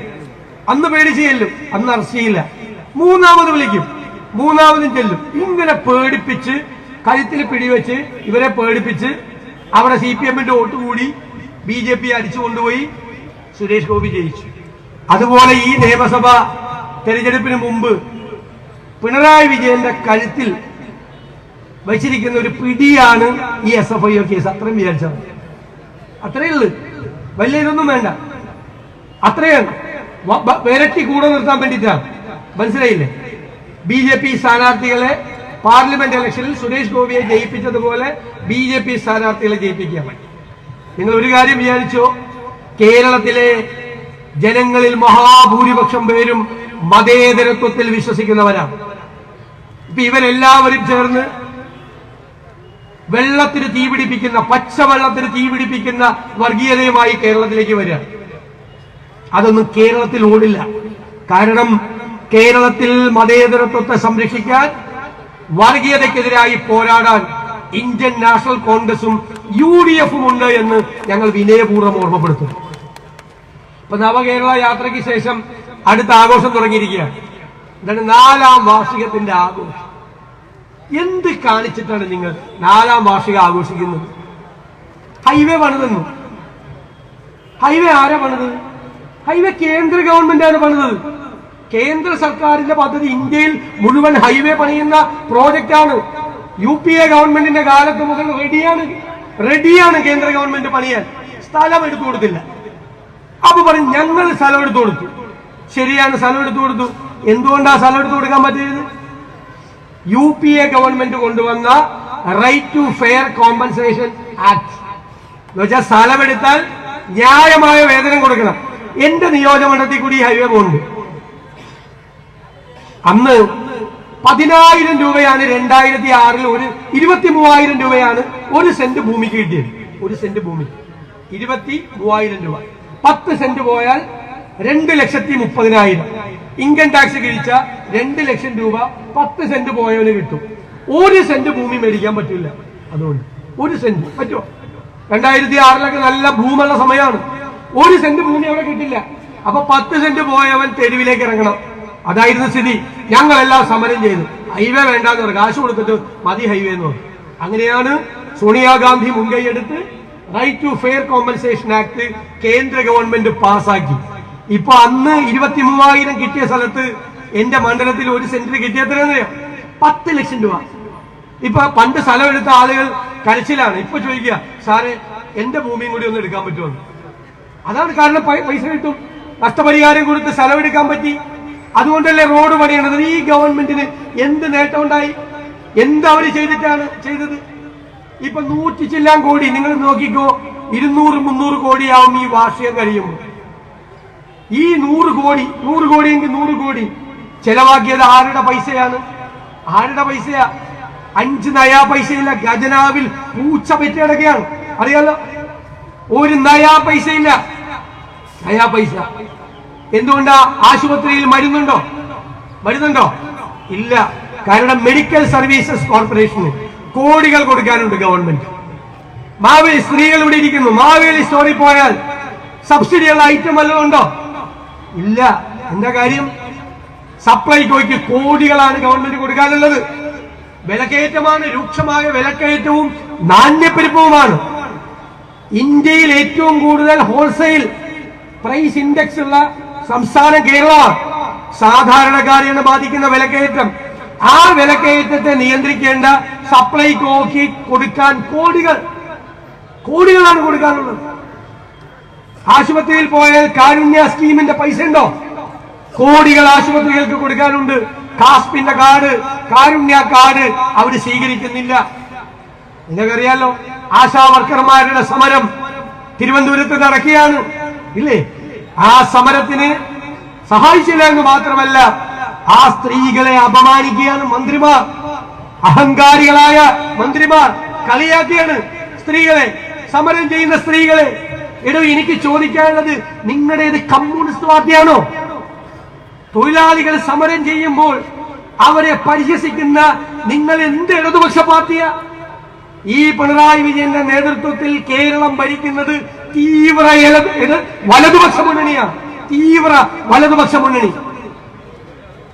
അന്ന് പേടിച്ച് ചെല്ലും, അന്ന് അറസ്റ്റ് ചെയ്യില്ല. മൂന്നാമത് വിളിക്കും, മൂന്നാമതും ചെല്ലും. ഇങ്ങനെ പേടിപ്പിച്ച് കഴുത്തിൽ പിടിവെച്ച് ഇവരെ പേടിപ്പിച്ച് അവിടെ CPM-ന്റെ വോട്ട് കൂടി BJP അടിച്ചു കൊണ്ടുപോയി സുരേഷ് ഗോപി ജയിച്ചു. അതുപോലെ ഈ നിയമസഭാ തെരഞ്ഞെടുപ്പിന് മുമ്പ് പിണറായി വിജയന്റെ കഴുത്തിൽ വച്ചിരിക്കുന്ന ഒരു പിടിയാണ് ഈ SFIO കേസ്. അത്രയും വിചാരിച്ചത്. അത്രയേ ഉള്ളു, വലിയ ഇതൊന്നും വേണ്ട. അത്രയാണ് വിരട്ടി കൂടെ നിർത്താൻ വേണ്ടിയിട്ടാണ്. മനസ്സിലായില്ലേ? BJP സ്ഥാനാർത്ഥികളെ പാർലമെന്റ് ഇലക്ഷനിൽ സുരേഷ് ഗോപിയെ ജയിപ്പിച്ചതുപോലെ BJP സ്ഥാനാർത്ഥികളെ ജയിപ്പിക്കാൻ പറ്റും. നിങ്ങൾ ഒരു കാര്യം വിചാരിച്ചോ, കേരളത്തിലെ ജനങ്ങളിൽ മഹാഭൂരിപക്ഷം പേരും മതേതരത്വത്തിൽ വിശ്വസിക്കുന്നവരാണ്. ഇപ്പൊ ഇവരെല്ലാവരും ചേർന്ന് വെള്ളത്തിന് തീപിടിപ്പിക്കുന്ന, പച്ചവെള്ളത്തിന് തീപിടിപ്പിക്കുന്ന വർഗീയതയുമായി കേരളത്തിലേക്ക് വരിക. അതൊന്നും കേരളത്തിൽ ഓടില്ല. കാരണം കേരളത്തിൽ മതേതരത്വത്തെ സംരക്ഷിക്കാൻ, വർഗീയതയ്ക്കെതിരായി പോരാടാൻ ഇന്ത്യൻ നാഷണൽ കോൺഗ്രസും UDF-ഉം ഉണ്ട് എന്ന് ഞങ്ങൾ വിനയപൂർവ്വം ഓർമ്മപ്പെടുത്തുന്നു. ഇപ്പൊ നവകേരള യാത്രയ്ക്ക് ശേഷം അടുത്ത ആഘോഷം തുടങ്ങിയിരിക്കുകയാണ്. എന്താണ്? 4ാം വാർഷികത്തിന്റെ ആഘോഷം. എന്ത് കാണിച്ചിട്ടാണ് നിങ്ങൾ 4ാം വാർഷികം ആഘോഷിക്കുന്നത്? ഹൈവേ പണിതെന്നു. ഹൈവേ ആരാ പണിത്? ഹൈവേ കേന്ദ്ര ഗവൺമെന്റാണ് പണിതത്. കേന്ദ്ര സർക്കാരിന്റെ പദ്ധതി, ഇന്ത്യയിൽ മുഴുവൻ ഹൈവേ പണിയുന്ന പ്രോജക്റ്റാണ്. UPA ഗവൺമെന്റിന്റെ കാലത്ത് മുതൽ റെഡിയാണ് കേന്ദ്ര ഗവൺമെന്റ് പണിയാൻ. സ്ഥലം എടുത്തു കൊടുത്തില്ല. അപ്പൊ പറയും ഞങ്ങൾ സ്ഥലം എടുത്തു കൊടുത്തു. ശരിയാണ്, സ്ഥലം എടുത്തു കൊടുത്തു. എന്തുകൊണ്ടാണ് സ്ഥലം എടുത്തു കൊടുക്കാൻ പറ്റിയത്? UPA ഗവൺമെന്റ് കൊണ്ടുവന്ന right to fair compensation act എന്ന് വെച്ചാൽ സ്ഥലമെടുത്താൽ ന്യായമായ വേതനം കൊടുക്കണം. എന്റെ നിയോജകമണ്ഡലത്തിൽ കൂടി ഹൈവേ പോകുന്നുണ്ട്. അന്ന് 10,000 രൂപയാണ് 2006-ൽ, 23,000 രൂപയാണ് ഒരു സെന്റ് ഭൂമിക്ക് കിട്ടിയത്. ഒരു സെന്റ് ഭൂമി 23,000 രൂപ. 10 സെന്റ് പോയാൽ 2,30,000. ഇൻകം ടാക്സ് കിഴിച്ച 2 ലക്ഷം രൂപ 10 സെന്റ് പോയവന് കിട്ടും. ഒരു സെന്റ് ഭൂമി മേടിക്കാൻ പറ്റില്ല. അതുകൊണ്ട് ഒരു സെന്റ് പറ്റുമോ? 2006-ലൊക്കെ നല്ല ഭൂമുള്ള സമയമാണ്. ഒരു സെന്റ് ഭൂമി അവിടെ കിട്ടില്ല. അപ്പൊ 10 സെന്റ് പോയവൻ തെരുവിലേക്ക് ഇറങ്ങണം. അതായിരുന്നു സ്ഥിതി. ഞങ്ങളെല്ലാം സമരം ചെയ്തു. ഹൈവേ വേണ്ടാന്ന് പറഞ്ഞു, കാശ് കൊടുത്തിട്ട് മതി ഹൈവേ എന്ന് പറഞ്ഞു. അങ്ങനെയാണ് സോണിയാഗാന്ധി മുൻകൈയെടുത്ത് right to fair compensation act കേന്ദ്ര ഗവൺമെന്റ് പാസാക്കി. ഇപ്പൊ അന്ന് 23,000 കിട്ടിയ സ്ഥലത്ത് എന്റെ മണ്ഡലത്തിൽ ഒരു സെന്റിന് കിട്ടിയത്രയോ 10 ലക്ഷം രൂപ. ഇപ്പൊ പണ്ട് സ്ഥലം എടുത്ത ആളുകൾ കരച്ചിലാണ്. ഇപ്പൊ ചോദിക്കുക, സാറേ എന്റെ ഭൂമിയും കൂടി ഒന്ന് എടുക്കാൻ പറ്റുമോ? അതാണ് കാരണം. പൈസ കിട്ടും, നഷ്ടപരിഹാരം കൊടുത്ത് സ്ഥലം എടുക്കാൻ പറ്റി. അതുകൊണ്ടല്ലേ റോഡ് പണിയണത്. ഈ ഗവൺമെന്റിന് എന്ത് നേട്ടം ഉണ്ടായി? എന്തവര് ചെയ്തത്? ഇപ്പൊ 100 ചില്ലാൻ കോടി. നിങ്ങൾ നോക്കിക്കോ, 200-300 കോടിയാവും ഈ വാർഷികം കഴിയുമ്പോൾ. ഈ 100 കോടിയെങ്കിൽ 100 കോടി ചെലവാക്കിയത് ആരുടെ പൈസയാണ്? ആരുടെ പൈസയാ? 5 നയാ പൈസയില്ല. ഖജനാവിൽ പൂച്ച പെറ്റിടക്കുകയാണ്. അറിയാലോ, ഒരു നയാ പൈസയില്ല. നയാ പൈസ. എന്തുകൊണ്ടാ? ആശുപത്രിയിൽ മരുന്നുണ്ടോ? ഇല്ല. കാരണം മെഡിക്കൽ സർവീസസ് കോർപ്പറേഷന് കോടികൾ കൊടുക്കാനുണ്ട് ഗവൺമെന്റ്. മാവേലി സ്ത്രീകൾ ഇവിടെ ഇരിക്കുന്നു. മാവേലി സ്റ്റോറിൽ പോയാൽ സബ്സിഡിയുള്ള ഐറ്റം വല്ലതും ഉണ്ടോ? ഇല്ല. എന്താ കാര്യം? സപ്ലൈകോയ്ക്ക് കോടികളാണ് ഗവൺമെന്റ് കൊടുക്കാനുള്ളത്. വിലക്കയറ്റമാണ്. രൂക്ഷമായ വിലക്കയറ്റവും നാണ്യപ്പെരുപ്പവുമാണ്. ഇന്ത്യയിൽ ഏറ്റവും കൂടുതൽ ഹോൾസെയിൽ പ്രൈസ് ഇൻഡെക്സ് ഉള്ള സംസ്ഥാനം കേരളമാണ്. സാധാരണക്കാരെയാണ് ബാധിക്കുന്ന വിലക്കയറ്റം. ആ വിലക്കയറ്റത്തെ നിയന്ത്രിക്കേണ്ട സപ്ലൈകോയ്ക്ക് കൊടുക്കാൻ കോടികളാണ് കൊടുക്കാനുള്ളത്. ആശുപത്രിയിൽ പോയാൽ കാരുണ്യ സ്കീമിന്റെ പൈസ ഉണ്ടോ? കോടികൾ ആശുപത്രികൾക്ക് കൊടുക്കാനുണ്ട്. കാസ്പിന്റെ കാർഡ്, കാരുണ്യ കാർഡ് അവര് സ്വീകരിക്കുന്നില്ല. നിങ്ങൾക്കറിയാലോ, ആശാ വർക്കർമാരുടെ സമരം തിരുവനന്തപുരത്ത് നടക്കുകയാണ് ഇല്ലേ? ആ സമരത്തിന് സഹായിച്ചില്ല എന്ന് മാത്രമല്ല, ആ സ്ത്രീകളെ അപമാനിക്കുകയാണ് മന്ത്രിമാർ. അഹങ്കാരികളായ മന്ത്രിമാർ കളിയാക്കിയാണ് സ്ത്രീകളെ, സമരം ചെയ്യുന്ന സ്ത്രീകളെ. എടോ, എനിക്ക് ചോദിക്കാനുള്ളത്, നിങ്ങളുടേത് കമ്മ്യൂണിസ്റ്റ് പാർട്ടിയാണോ? തൊഴിലാളികൾ സമരം ചെയ്യുമ്പോൾ അവരെ പരിഹസിക്കുന്ന നിങ്ങൾ എന്ത് ഇടതുപക്ഷ പാർട്ടിയാ? ഈ പിണറായി വിജയന്റെ നേതൃത്വത്തിൽ കേരളം ഭരിക്കുന്നത് തീവ്ര വലതുപക്ഷ മുന്നണിയാണ്. തീവ്ര വലതുപക്ഷ മുന്നണി.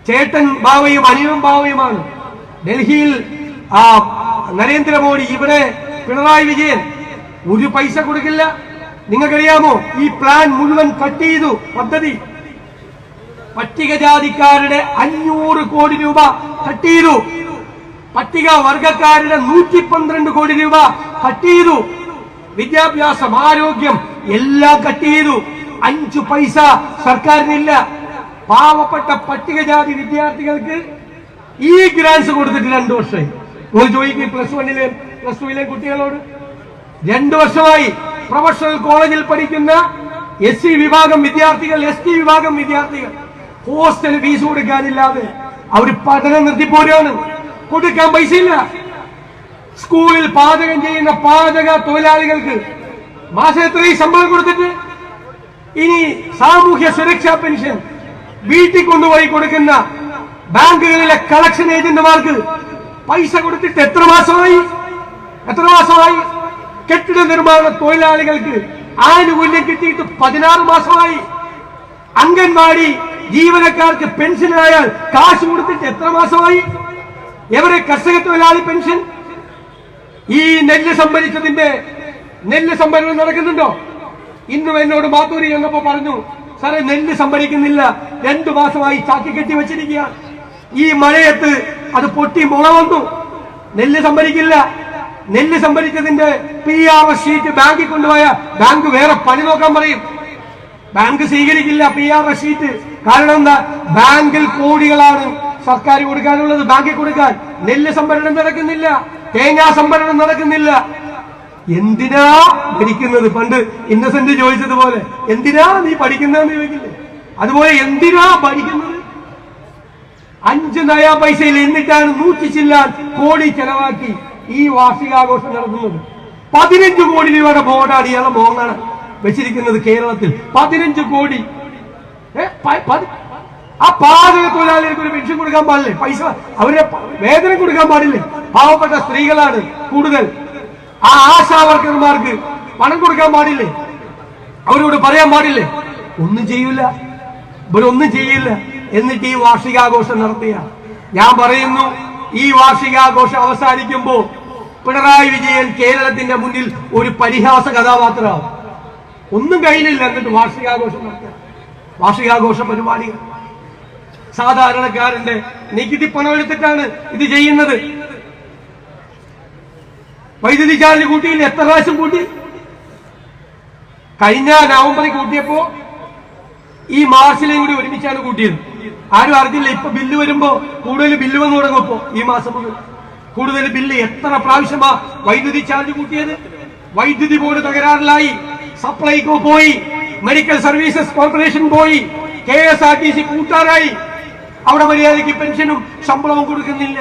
ചേട്ടൻ ബാവയും അനിലും ബാവയുമാണ്. ഡൽഹിയിൽ നരേന്ദ്രമോദി, ഇവിടെ പിണറായി വിജയൻ ഒരു പൈസ കൊടുക്കില്ല. നിങ്ങൾക്കറിയാമോ, ഈ പ്ലാൻ മുഴുവൻ കട്ട് ചെയ്തു. പദ്ധതി പട്ടികജാതിക്കാരുടെ 500 കോടി രൂപ കട്ട് ചെയ്തു. പട്ടിക വർഗക്കാരുടെ 112 കോടി രൂപ കട്ട് ചെയ്തു. വിദ്യാഭ്യാസം, ആരോഗ്യം എല്ലാം കട്ട് ചെയ്തു. 5 പൈസ സർക്കാരിനില്ല. പാവപ്പെട്ട പട്ടികജാതി വിദ്യാർത്ഥികൾക്ക് ഈ ഗ്രാൻസ് കൊടുത്തിട്ട് 2 വർഷമായി. നിങ്ങൾ ചോദിക്കും പ്ലസ് ടുവിലെ കുട്ടികളോട്. 2 വർഷമായി പ്രൊഫഷണൽ കോളേജിൽ പഠിക്കുന്ന SC വിഭാഗം വിദ്യാർത്ഥികൾ, ST വിഭാഗം വിദ്യാർത്ഥികൾ ഹോസ്റ്റൽ ഫീസ് കൊടുക്കാനില്ലാതെ അവർ പഠനം നിർത്തിപ്പോരാണ്. കൊടുക്കാൻ പൈസയില്ല. സ്കൂളിൽ പാചകം ചെയ്യുന്ന പാചക തൊഴിലാളികൾക്ക് മാസം എത്രയും ശമ്പളം കൊടുത്തിട്ട് ഇനി സാമൂഹ്യ സുരക്ഷാ പെൻഷൻ വീട്ടിൽ കൊണ്ടുപോയി കൊടുക്കുന്ന ബാങ്കുകളിലെ കളക്ഷൻ ഏജന്റുമാർക്ക് പൈസ കൊടുത്തിട്ട് എത്ര മാസമായി? കെട്ടിട നിർമ്മാണ തൊഴിലാളികൾക്ക് ആനുകൂല്യം കിട്ടിയിട്ട് 16 മാസമായി. അംഗൻവാടി ജീവനക്കാർക്ക് പെൻഷനായാൽ കാശ് കൊടുത്തിട്ട് എത്ര മാസമായി? എവരെ കർഷക തൊഴിലാളി പെൻഷൻ? ഈ നെല്ല് സംഭരണം നടക്കുന്നുണ്ടോ? ഇന്നും എന്നോട് മാത്തൂരി എന്നപ്പോ പറഞ്ഞു, സാറേ നെല്ല് സംഭരിക്കുന്നില്ല, 2 മാസമായി ചാക്കി കെട്ടി വെച്ചിരിക്കുക. ഈ മഴയത്ത് അത് പൊട്ടി മുള വന്നു. നെല്ല് സംഭരിക്കില്ല. നെല്ല് സംഭരിച്ചതിന്റെ PR ഷീറ്റ് ബാങ്കിൽ കൊണ്ടുപോയ ബാങ്ക് വേറെ പണി നോക്കാൻ പറയും. ബാങ്ക് സ്വീകരിക്കില്ല PR ഷീറ്റ്. കാരണം എന്താ? ബാങ്കിൽ കോടികളാണ് സർക്കാർ കൊടുക്കാനുള്ളത്, ബാങ്കിൽ കൊടുക്കാൻ. നെല്ല് സംഭരണം നടക്കുന്നില്ല, തേങ്ങാ സംഭരണം നടക്കുന്നില്ല. എന്തിനാ പഠിക്കുന്നത്? പണ്ട് ഇന്നസെന്റ് ചോദിച്ചതുപോലെ, എന്തിനാ നീ പഠിക്കുന്നതെന്ന് ചോദിക്കില്ലേ? അതുപോലെ എന്തിനാ പഠിക്കുന്നത്? 5 നയാ പൈസയിൽ എന്നിട്ടാണ് 100 ചില്ലാൻ കോടി ചെലവാക്കി ഈ വാർഷികാഘോഷം നടത്തുന്നത്. 15 കോടി രൂപയുടെ ബോർഡാണ് ഇയാളെ മോങ്ങാണ് വെച്ചിരിക്കുന്നത് കേരളത്തിൽ. 15 കോടി. ആ പാചക തൊഴിലാളികൾക്ക് ഒരു പെൻഷൻ കൊടുക്കാൻ പാടില്ലേ? പൈസ അവരുടെ വേതനം കൊടുക്കാൻ പാടില്ലേ? പാവപ്പെട്ട സ്ത്രീകളാണ് കൂടുതൽ. ആ ആശാവർക്കർമാർക്ക് പണം കൊടുക്കാൻ പാടില്ലേ? അവരോട് പറയാൻ പാടില്ലേ? ഒന്നും ചെയ്യില്ല, ഇവരൊന്നും ചെയ്യില്ല. എന്നിട്ട് ഈ വാർഷികാഘോഷം നടത്തിയ, ഞാൻ പറയുന്നു, ഈ വാർഷികാഘോഷം അവസാനിക്കുമ്പോ പിണറായി വിജയൻ കേരളത്തിന്റെ മുന്നിൽ ഒരു പരിഹാസ കഥാപാത്രമാവും. ഒന്നും കയ്യിലില്ല. എന്നിട്ട് വാർഷികാഘോഷം നടത്തുക. വാർഷികാഘോഷ പരിപാടികൾ സാധാരണക്കാരന്റെ നികുതി പണം എടുത്തിട്ടാണ് ഇത് ചെയ്യുന്നത്. വൈദ്യുതി ചാർജ് കൂട്ടിയിൽ എത്ര പ്രാവശ്യം കൂട്ടി? കഴിഞ്ഞ നവംബറിൽ കൂട്ടിയപ്പോ ഈ മാർച്ചിലെയും കൂടി ഒരുമിച്ചാണ് കൂട്ടിയത്. ആരും അറിഞ്ഞില്ല. ഇപ്പൊ ബില്ല് വരുമ്പോ കൂടുതൽ ബില്ല് വന്നു തുടങ്ങുമ്പോ ഈ മാസം മുതൽ കൂടുതൽ ബില്ല്. എത്ര പ്രാവശ്യമാ വൈദ്യുതി ചാർജ് കൂട്ടിയത്? വൈദ്യുതി ബോർഡ് തകരാറിലായി, സപ്ലൈകോ പോയി, മെഡിക്കൽ സർവീസസ് കോർപ്പറേഷൻ പോയി, KSRTC കൂട്ടാറായി. അവിടെ മര്യാദയ്ക്ക് പെൻഷനും ശമ്പളവും കൊടുക്കുന്നില്ല.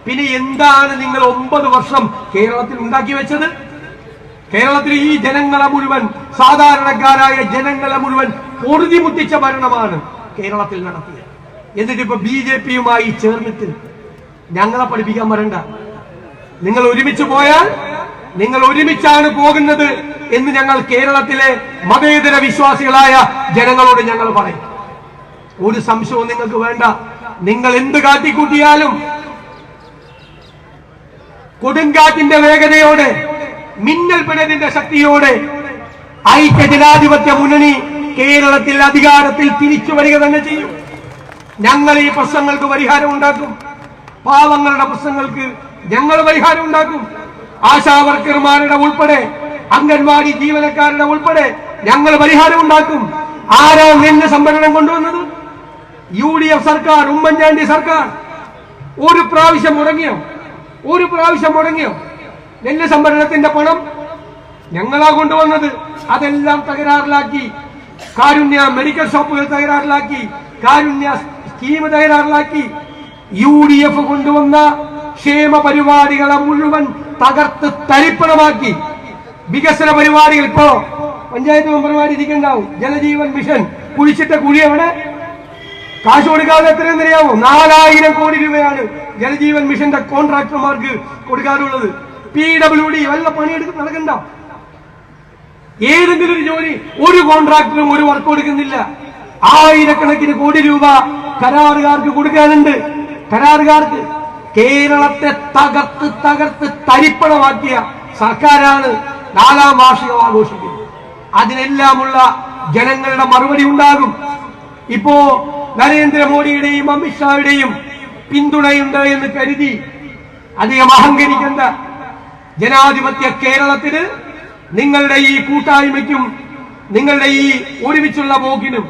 പിന്നെ എന്താണ് നിങ്ങൾ 9 വർഷം കേരളത്തിൽ ഉണ്ടാക്കി വെച്ചത്? കേരളത്തിൽ ഈ ജനങ്ങളെ മുഴുവൻ, സാധാരണക്കാരായ ജനങ്ങളെ മുഴുവൻ പൊറുതി മുട്ടിച്ച ഭരണമാണ് കേരളത്തിൽ നടത്തിയത്. എന്നിട്ടിപ്പോ BJPയുമായി ചേർന്നിട്ട് ഞങ്ങളെ പഠിപ്പിക്കാൻ വരണ്ട. നിങ്ങൾ ഒരുമിച്ച് പോയാൽ നിങ്ങൾ ഒരുമിച്ചാണ് പോകുന്നത് എന്ന് ഞങ്ങൾ കേരളത്തിലെ മതേതര വിശ്വാസികളായ ജനങ്ങളോട് ഞങ്ങൾ പറയും. ഒരു സംശയവും നിങ്ങൾക്ക് വേണ്ട. നിങ്ങൾ എന്ത് കാട്ടിക്കൂട്ടിയാലും കൊടുങ്കാറ്റിന്റെ വേഗതയോടെ, മിന്നൽ പിണരിന്റെ ശക്തിയോടെ ഐക്യ ജനാധിപത്യ മുന്നണി കേരളത്തിൽ അധികാരത്തിൽ തിരിച്ചു വരിക തന്നെ ചെയ്യും. ഞങ്ങൾ ഈ പ്രശ്നങ്ങൾക്ക് പരിഹാരം ഉണ്ടാക്കും. പാവങ്ങളുടെ പ്രശ്നങ്ങൾക്ക് ഞങ്ങൾ പരിഹാരം ഉണ്ടാക്കും. ആശാവർക്കർമാരുടെ ഉൾപ്പെടെ, അംഗൻവാടി ജീവനക്കാരുടെ ഉൾപ്പെടെ ഞങ്ങൾ പരിഹാരം ഉണ്ടാക്കും. ആരാ നെല്ല് സംഭരണം കൊണ്ടുവന്നത്? UDF സർക്കാർ, ഉമ്മൻചാണ്ടി സർക്കാർ. ഒരു പ്രാവശ്യം മുടങ്ങിയോ? നെല്ല് സംഭരണത്തിന്റെ പണം ഞങ്ങളാ കൊണ്ടുവന്നത്. അതെല്ലാം തകരാറിലാക്കി. കാരുണ്യ മെഡിക്കൽ ഷോപ്പുകൾ തകരാറിലാക്കി, കാരുണ്യ സ്കീം തകരാറിലാക്കി. UDF കൊണ്ടുവന്ന ക്ഷേമ പരിപാടികളെ മുഴുവൻ തകർത്ത് തരിപ്പണമാക്കി. വികസന പരിപാടികൾ ഇപ്പോ പഞ്ചായത്ത് മെമ്പർമാർ ഇരിക്കുന്നുണ്ടാവും. ജലജീവൻ മിഷൻ കുഴിച്ചിട്ട കുഴി അവിടെ കാശ് കൊടുക്കാതെ എത്രയെന്ന് അറിയാമോ? 4000 കോടി രൂപയാണ് ജലജീവൻ മിഷന്റെ കോൺട്രാക്ടർമാർക്ക് കൊടുക്കാറുള്ളത്. PWD വല്ല പണിയെടുത്ത് നടക്കണ്ട. ഏതെങ്കിലും ഒരു ജോലി ഒരു കോൺട്രാക്ടറും ഒരു വർക്ക് കൊടുക്കുന്നില്ല. 1000 കോടി രൂപ കരാറുകാർക്ക് കൊടുക്കാനുണ്ട്. കരാറുകാർക്ക് കേരളത്തെ തകർത്ത് തരിപ്പണമാക്കിയ സർക്കാരാണ് 4ാം വാർഷികം ആഘോഷിക്കുന്നത്. അതിനെല്ലാമുള്ള ജനങ്ങളുടെ മറുപടി ഉണ്ടാകും. ഇപ്പോ നരേന്ദ്രമോദിയുടെയും അമിത്ഷായുടെയും പിന്തുണയുണ്ട് എന്ന് കരുതി അധികം അഹങ്കരിക്കേണ്ട. ജനാധിപത്യ കേരളത്തിന് നിങ്ങളുടെ ഈ കൂട്ടായ്മയ്ക്കും നിങ്ങളുടെ ഈ ഒരുമിച്ചുള്ള പോക്കിനും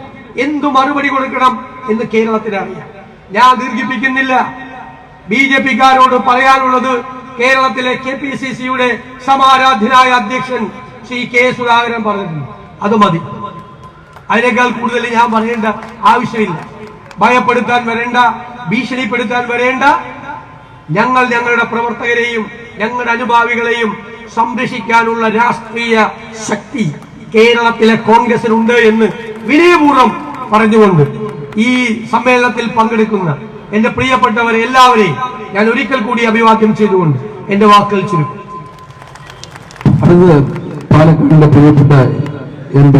എന്തു മറുപടി കൊടുക്കണം എന്ന് കേരളത്തിന് അറിയാം. ഞാൻ ദീർഘിപ്പിക്കുന്നില്ല. BJPക്കാരോട് പറയാനുള്ളത് കേരളത്തിലെ KPCCയുടെ സമാരാധ്യനായ അധ്യക്ഷൻ ശ്രീ K സുധാകരൻ പറഞ്ഞിട്ടുണ്ട്. അത് മതി. അതിനേക്കാൾ കൂടുതൽ ഞാൻ പറയേണ്ട ആവശ്യമില്ല. ഭയപ്പെടുത്താൻ വരേണ്ട, ഭീഷണിപ്പെടുത്താൻ വരേണ്ട. ഞങ്ങൾ ഞങ്ങളുടെ പ്രവർത്തകരെയും ഞങ്ങളുടെ അനുഭാവികളെയും സംരക്ഷിക്കാനുള്ള രാഷ്ട്രീയ ശക്തി കേരളത്തിലെ കോൺഗ്രസിനുണ്ട് എന്ന് വിനയപൂർവ്വം പറഞ്ഞുകൊണ്ട് ഈ സമ്മേളനത്തിൽ പങ്കെടുക്കുന്ന എന്റെ പ്രിയപ്പെട്ടവരെ എല്ലാവരെയും ഞാൻ ഒരിക്കൽ കൂടി അഭിവാദ്യം ചെയ്തുകൊണ്ട് എന്റെ വാക്കുകൾ ചുരുക്കും. അടുത്ത് പാലക്കാടിന്റെ പ്രിയപ്പെട്ട MP